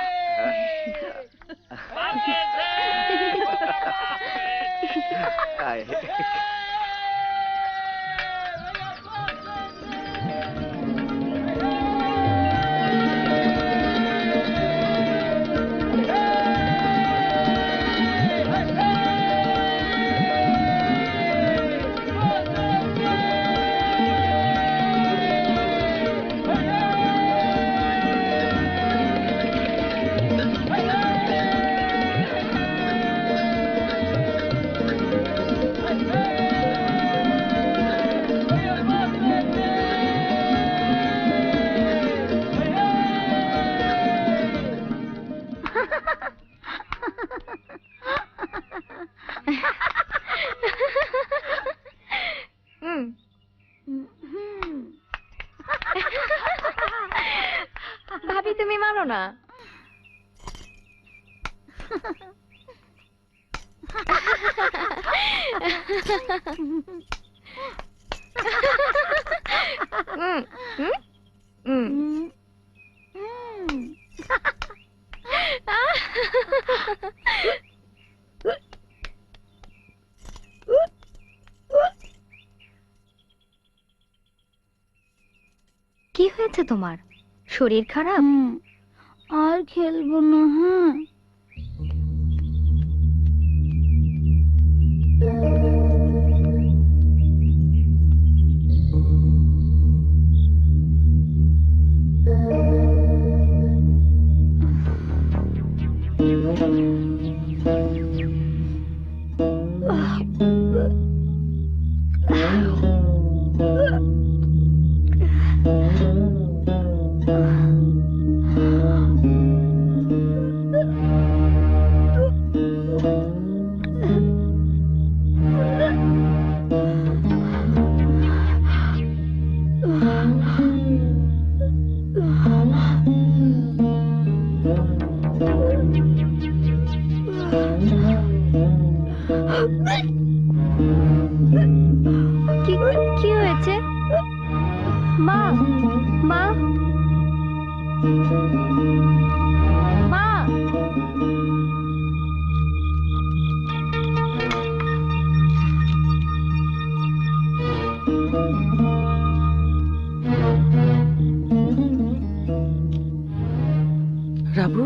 আয়। ভাবি তুমি মারো না। কি হয়েছে তোমার? শরীর খারাপ? আর খেলবো না। হ্যাঁ কি হয়েছে? মা, মা, মা। রাবু,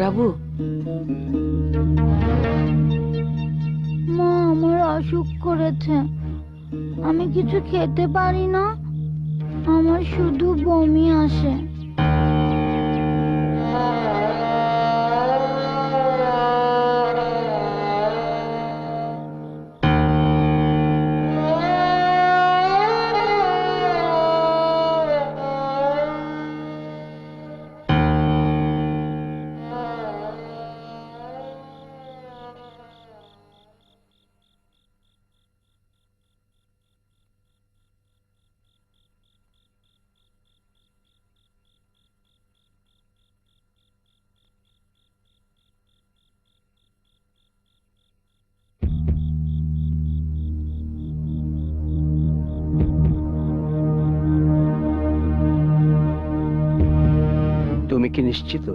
রাবু, মা আমার অসুখ করেছে, আমি কিছু খেতে পারি না, আমার শুধু বমি আসে। তুমি কি নিশ্চিত?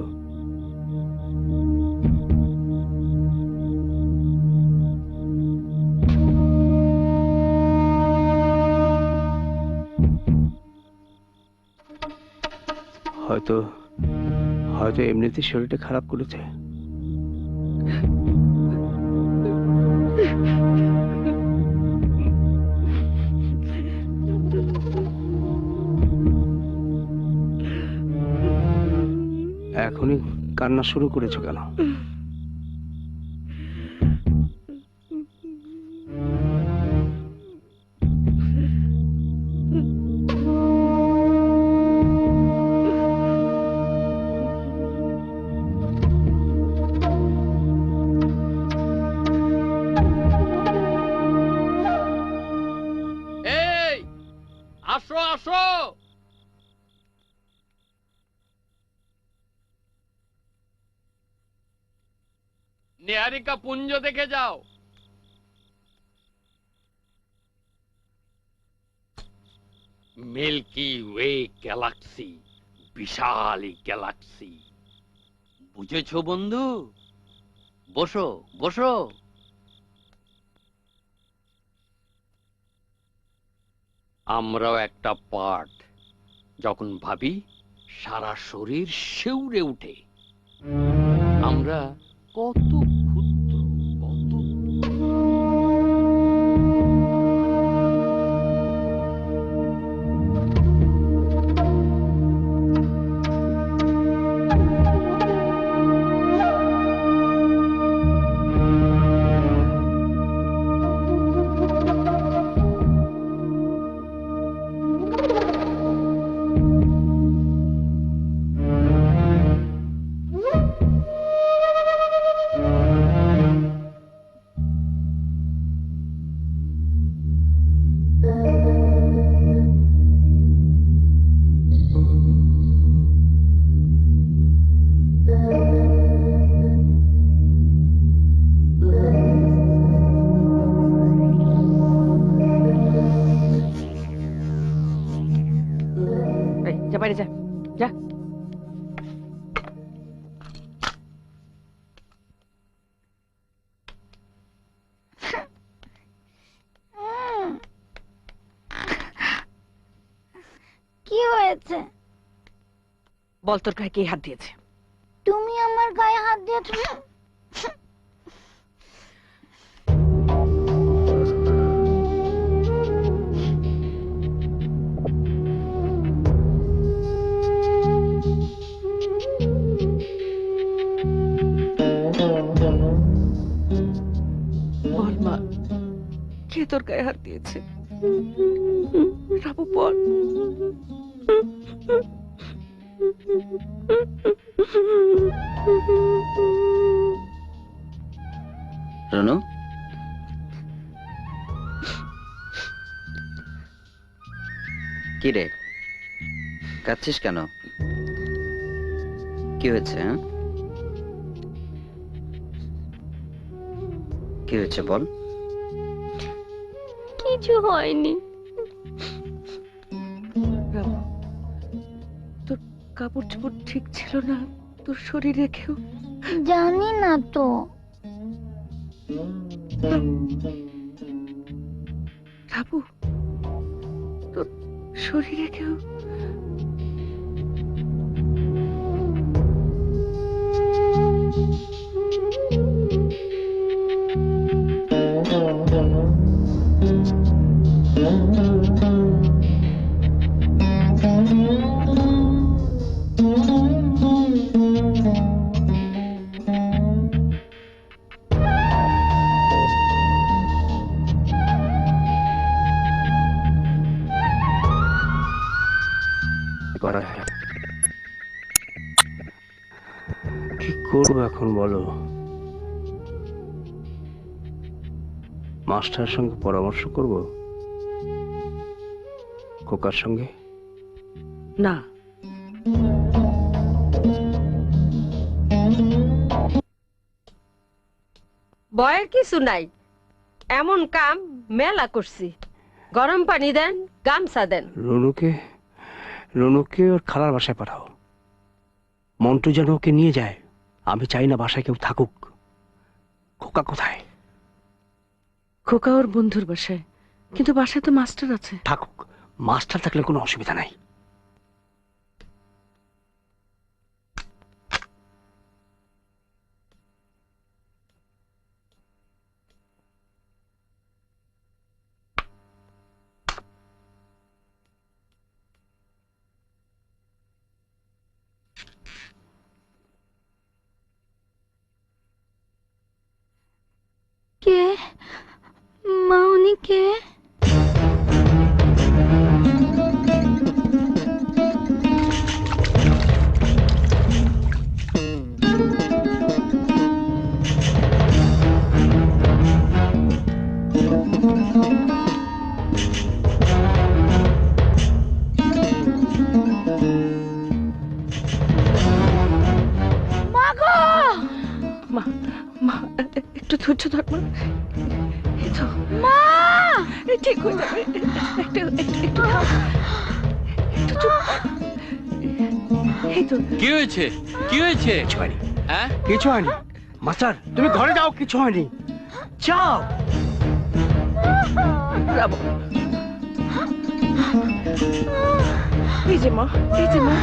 হয়তো হয়তো এমনিতে শরীরটা খারাপ করেছে। এখনই কান্না শুরু করেছো কেন? এই আসো আসো, নিহারিকা পুঞ্জ দেখে যাও। মিল্কি ওয়ে গ্যালাক্সি, বিশাল এই গ্যালাক্সি। বুঝেছো বন্ধু? বসো বসো। আমরাও একটা পার্ট। যখন ভাবি সারা শরীর শিউরে উঠে। আমরা কত ক্ষুদ্র, কত এই, যা বাইরে যা, যা। কি হয়েছে? বল তোর গায়ে কে হাত দিয়েছে? তুমি আমার গায়ে হাত দিয়েছো। বল মা, কে তোর গায়ে হাত দিয়েছে? রাবু বল। রনু, কি রে, কাঁদছিস কেন? কি হয়েছে? হ্যাঁ, কি হয়েছে বল। কিছু হয়নি। রাবু, তোর কাপড় চোপড় ঠিক ছিল না তোর শরীরে কেউ? জানি না তো। রাবু, তোর শরীরে কেউ? কি করবো এখন বলো? মাস্টারের সঙ্গে পরামর্শ করব? খোকার সঙ্গে? না, বয়ের কিছু নাই। এমন কাম মেলা করছি। গরম পানি দেন, গামছা দেন। রনুকে ওর খালার বাসায় পাঠাও। মন্টু যেন ওকে নিয়ে যায়। আমি চাই না বাসায় কেউ থাকুক। খোকা কোথায়? খোকা ওর বন্ধুর বাসায়, কিন্তু বাসায় তো মাস্টার আছে। থাকুক, মাস্টার থাকলে কোনো অসুবিধা নাই। কে? মা মা একটু ধৈর্য ধর মা। এই তো মা! এই ঠিক হয়ে যাবে। একটু একটু থাম। একটু চুপ কর। এই তো কি হয়েছে? কি হয়েছে? কিছু হয়নি, হ্যাঁ? কিছু হয়নি। মাস্টার তুমি ঘরে যাও, কিছু হয়নি, যাও। রাবো। এই যে মা, এই যে মা।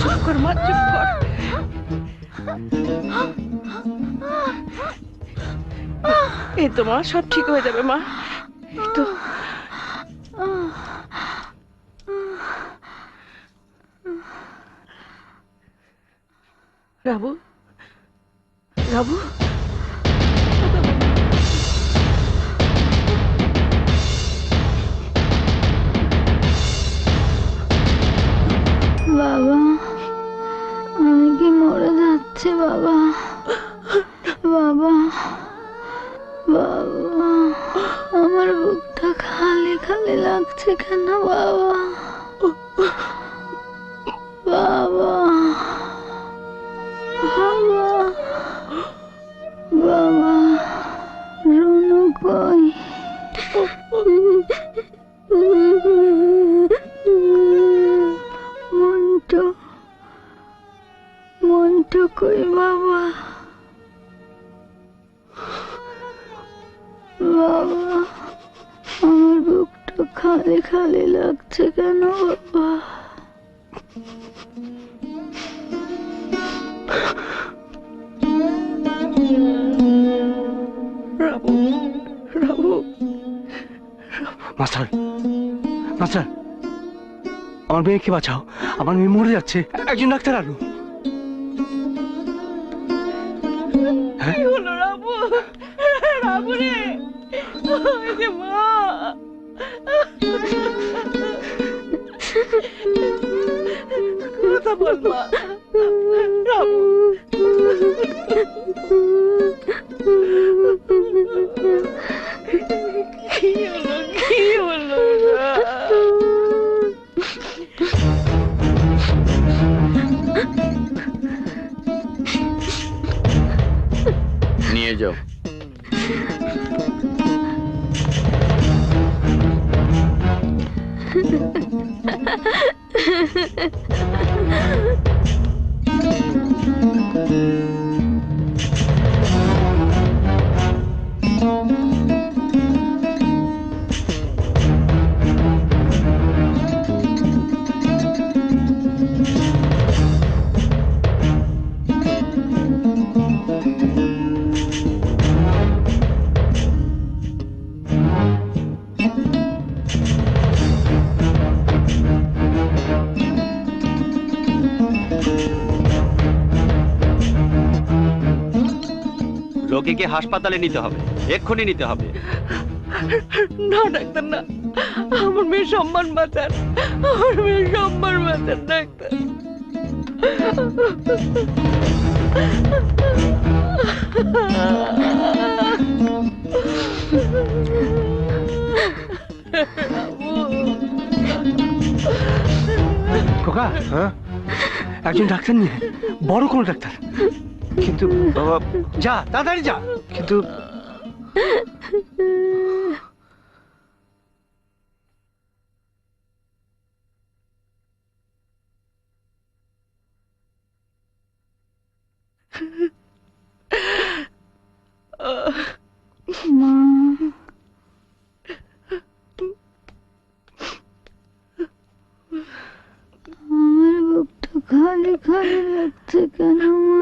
চুপ কর মা, চুপ কর। এই তো মা, সব ঠিক হয়ে যাবে মা। এই তো রাবু, রাবু। বাবা, আমি কি মরে যাচ্ছি বাবা? বাবা, বাবা, আমার বুকটা খালি খালি লাগছে কেন বাবা? বাবা, বাবা, বাবা, রুনু কই? মন্টু, মন্টু কই বাবা? বাবা, আমার বুকটা খালি খালি লাগছে কেন বাবা? রাবু, রাবু। মাস্টার, মাস্টার, আমার মেয়েকে বাঁচাও, আমার মেয়ে মরে যাচ্ছে, একজন ডাক্তার আনো। কি হলো রাবু? রাবু রে, ওই যে মা। কথা বল মা। রাবু, কি হলো, কি হলো? নিয়ে যাও। রোগীকে হাসপাতালে নিতে হবে, এক্ষুনি নিতে হবে। না ডাক্তার না, আমার মেয়ের সম্মান বাঁচান, আমার মেয়ের সম্মান বাঁচান ডাক্তার। খোকা, হ্যাঁ, একজন ডাক্তার নিয়ে, বড় কোনো ডাক্তার। কিন্তু বাবা, যা তাড়াতাড়ি যা। কিন্তু মা, আমার বুকটা খালি খালি লাগছে কেন মা?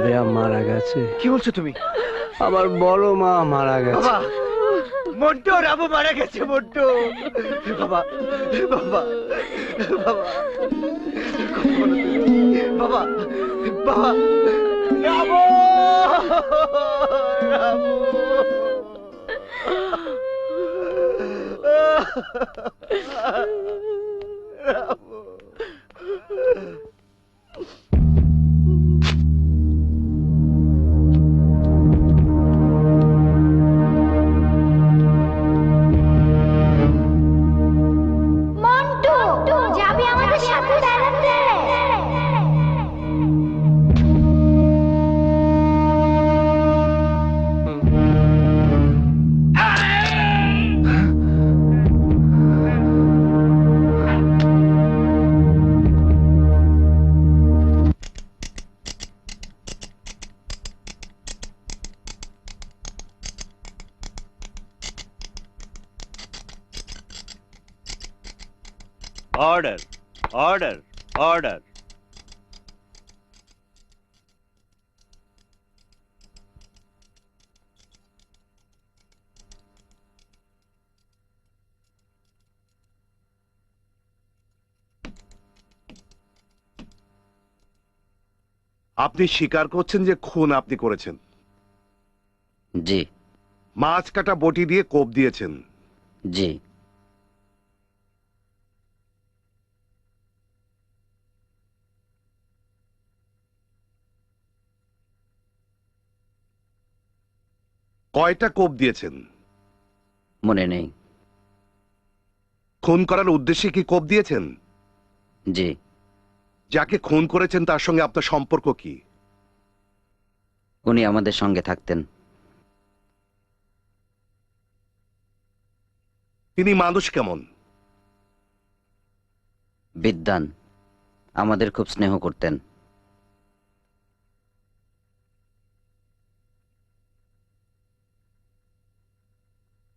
রাবেয়া মারা গেছে। কি বলছো তুমি? আমার বড় মা মারা গেছে। বাবা, মন্টু রাবু মারা গেছে। মন্টু, বাবা, বাবা, বাবা, বাবা, বাবা, রাবু, রাবু। রাবু। মন্টু যাবি আমাদের সাথে বেড়াতে? Order, order, order. আপনি স্বীকার করছেন যে খুন আপনি করেছেন? জি। মাছ কাটা বটি দিয়ে কোপ দিয়েছেন? জি। কয়টা কোপ দিয়েছেন? মনে নেই। খুন করার উদ্দেশ্যে কি কোপ দিয়েছেন? জি। যাকে খুন করেছেন তার সঙ্গে আপনার সম্পর্ক কি? উনি আমাদের সঙ্গে থাকতেন। তিনি মানুষ কেমন? বিদ্বান, আমাদের খুব স্নেহ করতেন।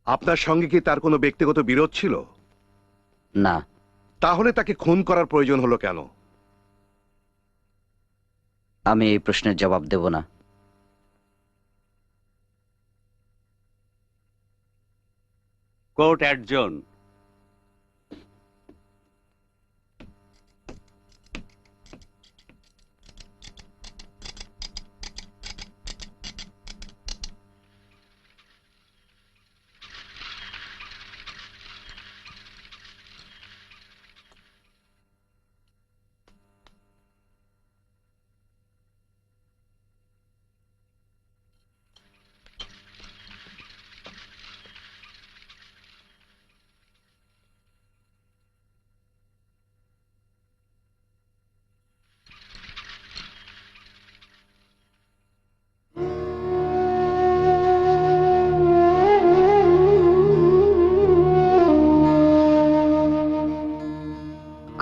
আপনার সঙ্গে কি তার কোনো ব্যক্তিগত বিরোধ ছিল? না। তাহলে তাকে খুন করার প্রয়োজন হলো কেন? আমি এই প্রশ্নের জবাব দেব না। Court adjourn.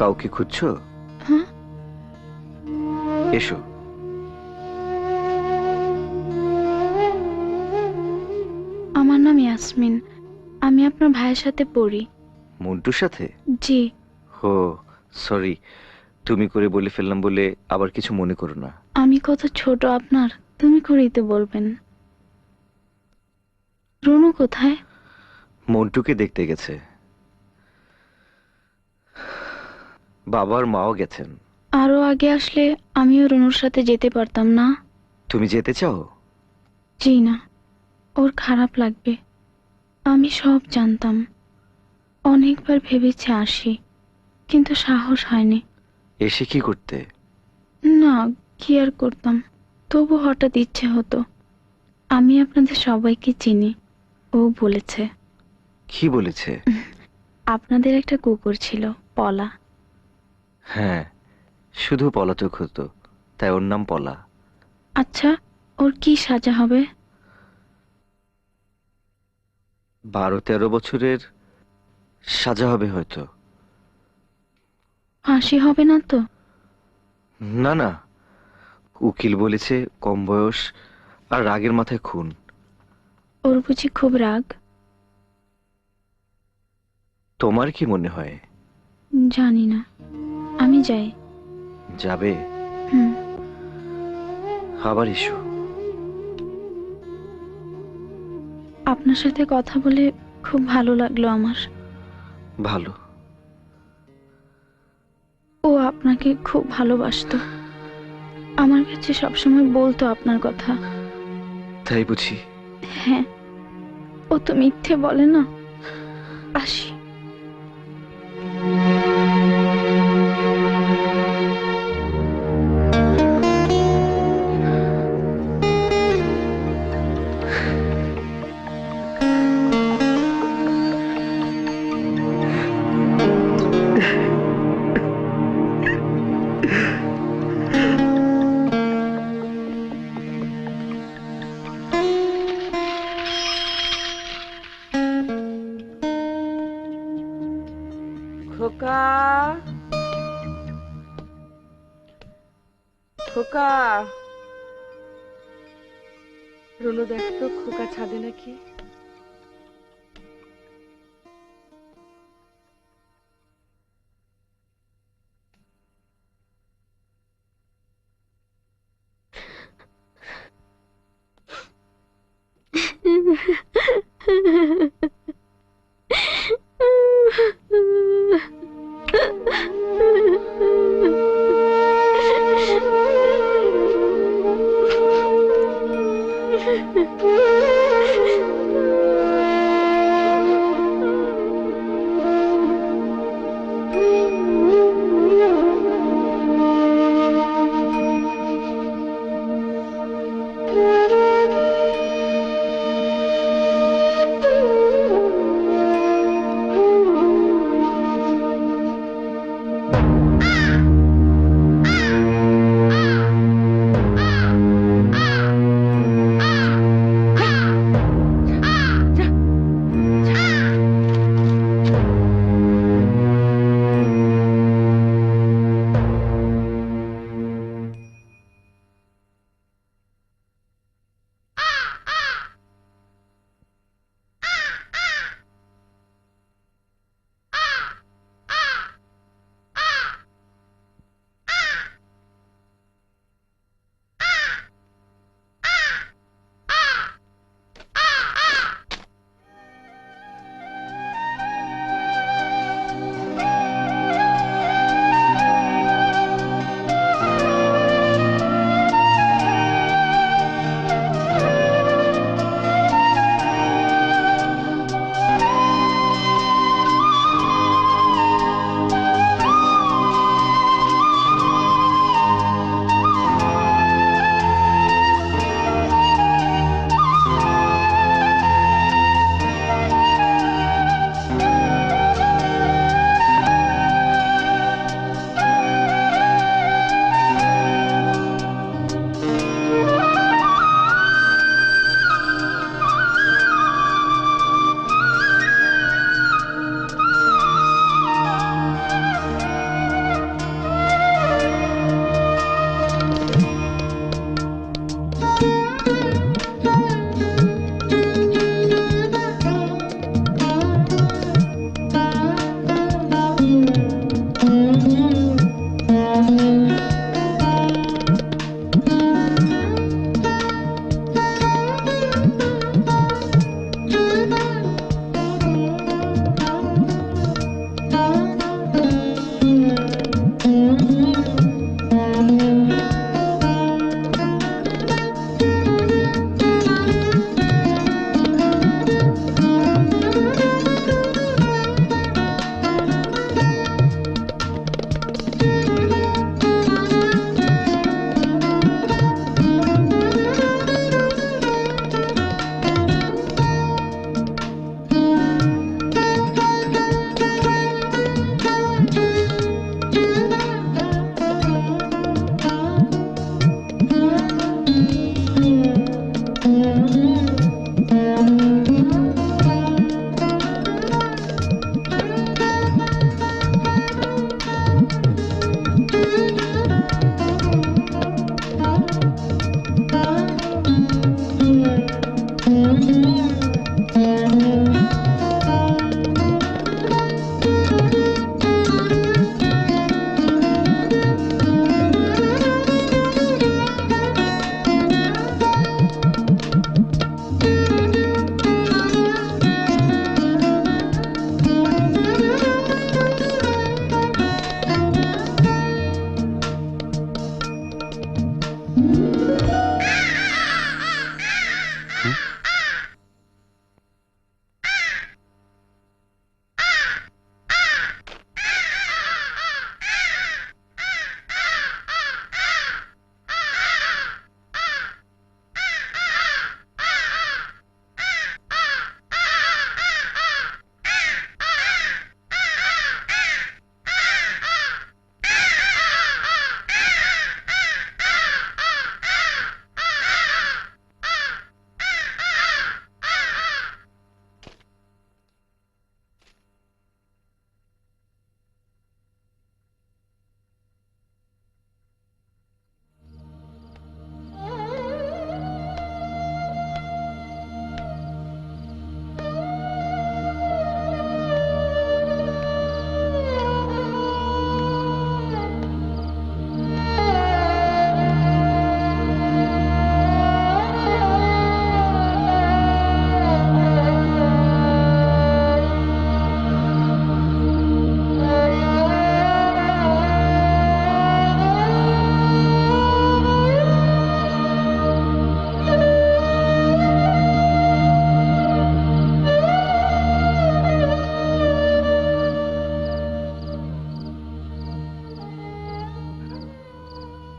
কাউকে খুঁজছো? হ্যাঁ। এসো। আমার নাম ইয়াসমিন, আমি আপনার ভাইয়ের সাথে পড়ি। মন্টুর সাথে? জি। ও সরি, তুমি করে বলে ফেললাম বলে আবার কিছু মনে করো না। আমি কত ছোট আপনার, তুমি করেই তো বলবেন। রুনু কোথায়? মন্টুকে দেখতে গেছে। বাবার মাও গেছেন। আরো আগে আসলে আমিও রুনুর সাথে যেতে পারতাম না। তুমি যেতে চাও? জি না, ওর খারাপ লাগবে। আমি সব জানতাম, অনেকবার ভেবেছি আসি, কিন্তু সাহস হয়নি। এসে কি করতে? না, কি আর করতাম, তবু হঠাৎ ইচ্ছে হতো। আমি আপনাদের সবাইকে চিনি, ও বলেছে। কি বলেছে? আপনাদের একটা কুকুর ছিল, পলা। হ্যাঁ, শুধু পলাতক হতো, তাই ওর নাম পলা। আচ্ছা, ওর কি সাজা হবে? 12-13 বছরের সাজা হবে হয়তো। ফাঁসি হবে না তো? না না, উকিল বলেছে কম বয়স আর রাগের মাথায় খুন। ওর বুঝি খুব রাগ? তোমার কি মনে হয়? জানি না, আমি যাই। যাবে? হুম। আবার ইস্যু? আপনার সাথে কথা বলে খুব ভালো লাগলো আমার। ভালো? ও আপনাকে খুব ভালোবাসতো, আমার কাছে সবসময় বলতো আপনার কথা। তাই বুঝি? হ্যাঁ, ও তো মিথ্যে বলে না। আসি। খোকা, খোকা। রুনু, দেখ তো খোকা ছাদে নাকি।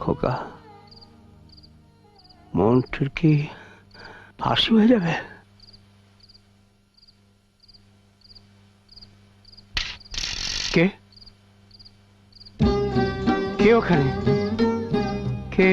খোকা, মন্টুর কি ফাঁসি হয়ে যাবে? কে কে ওখানে? কে?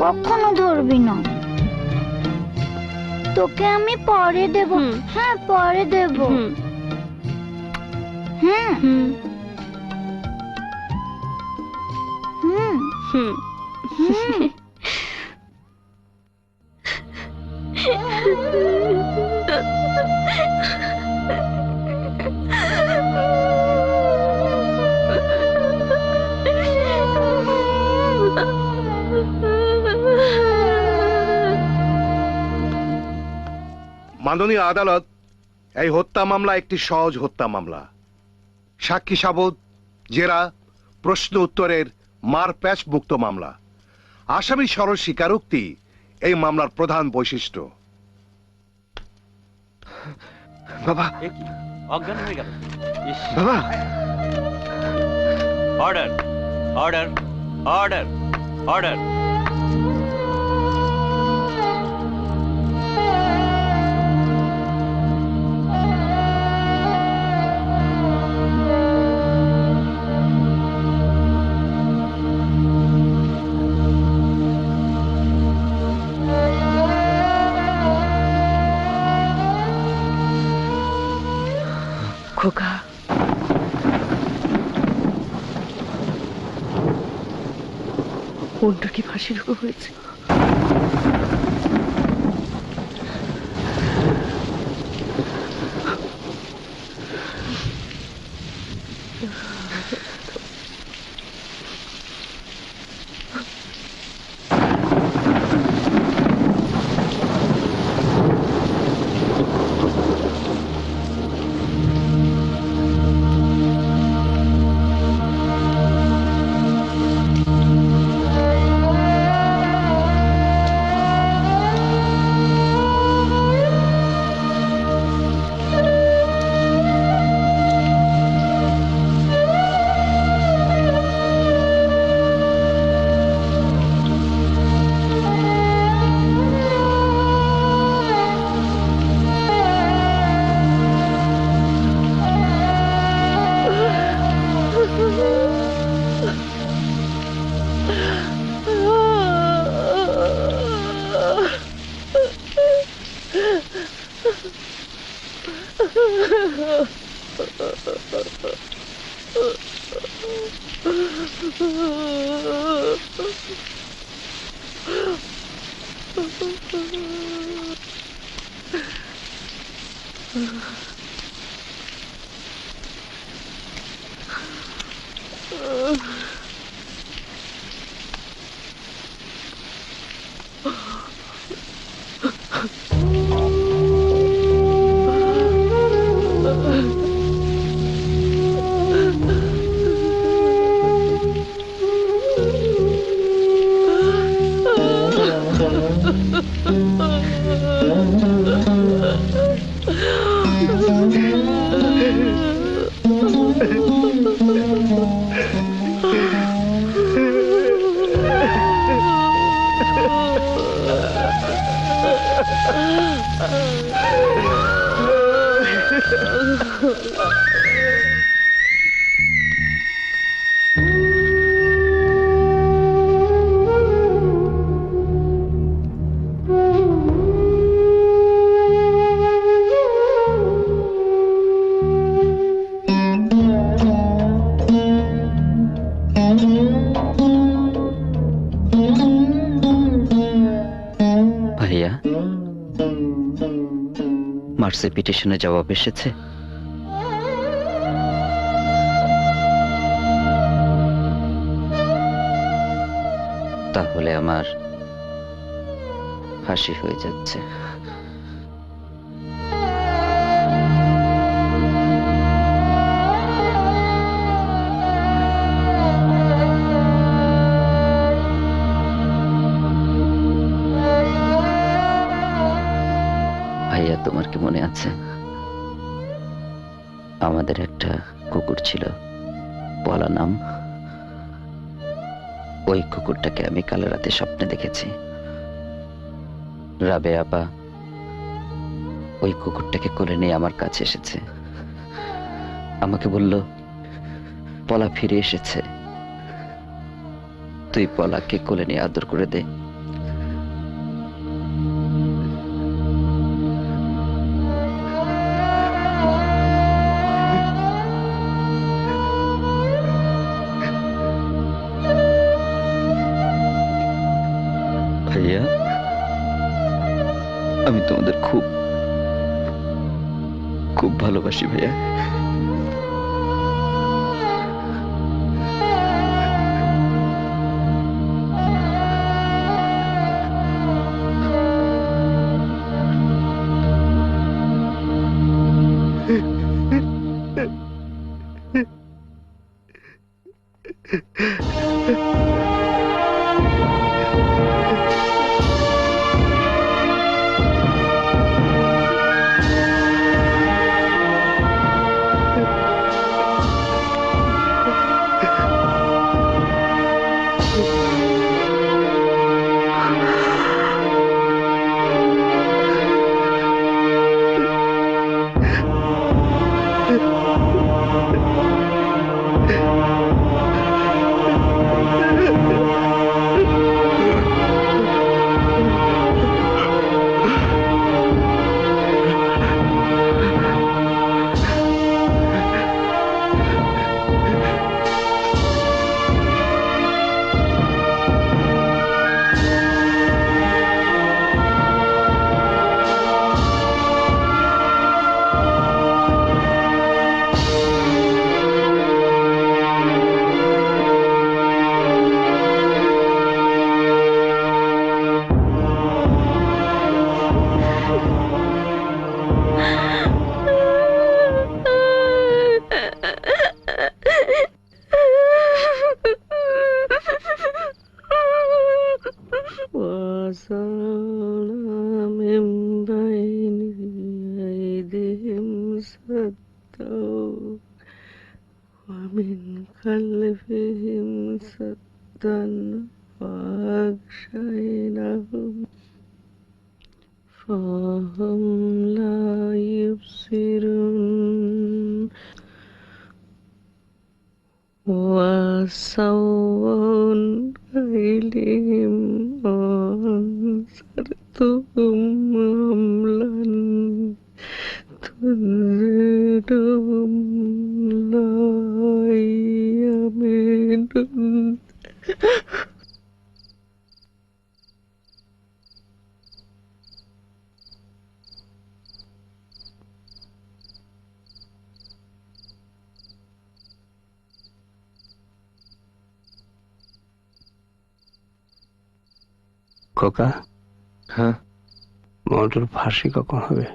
কখনো ধরবি না। তোকে আমি পরে দেব। হ্যাঁ পরে দেব। হুম হুম হুম হুম। মাননীয় আদালত, এই হত্যা মামলা একটি সহজ হত্যা মামলা। সাক্ষী সাবদ, জেরা, প্রশ্ন উত্তরের মারপ্যাচ মুক্ত মামলা। আসামির সরল স্বীকারোক্তি এই মামলার প্রধান বৈশিষ্ট্য। বাবা, এ কি অজ্ঞান হয়ে গেল? বাবা, অর্ডার, অর্ডার, অর্ডার, অর্ডার। খোকা, মন্টুর কি ফাঁসির হুকুম হয়েছে? ভাইয়া, মার্সের পিটিশনে জবাব এসেছে? তাহলে আমার ফাঁসি হয়ে যাচ্ছে। ভাইয়া, তোমার কি মনে আছে আমাদের একটা কুকুর ছিল, পলা নাম? ওই কুকুরটাকে আমি কাল রাতে স্বপ্নে দেখেছি। রাবে আপা ওই কুকুরটাকে কোলে নিয়ে আমার কাছে এসেছে, আমাকে বলল পলা ফিরে এসেছে, তুই পলাকে কোলে নিয়ে আদর করে দে। ভাইয়া, আমি তোমাদের খুব খুব ভালোবাসি ভাইয়া। من بين أيديهم سدا ومن خلفهم سدا وأغشيناهم فهم لا يبصرون وسواء عليهم أنذرتهم أم لم تنذرهم لا يؤمنون. খোকা, হ্যাঁ, মন্টুর ফাঁসি কখন হবে?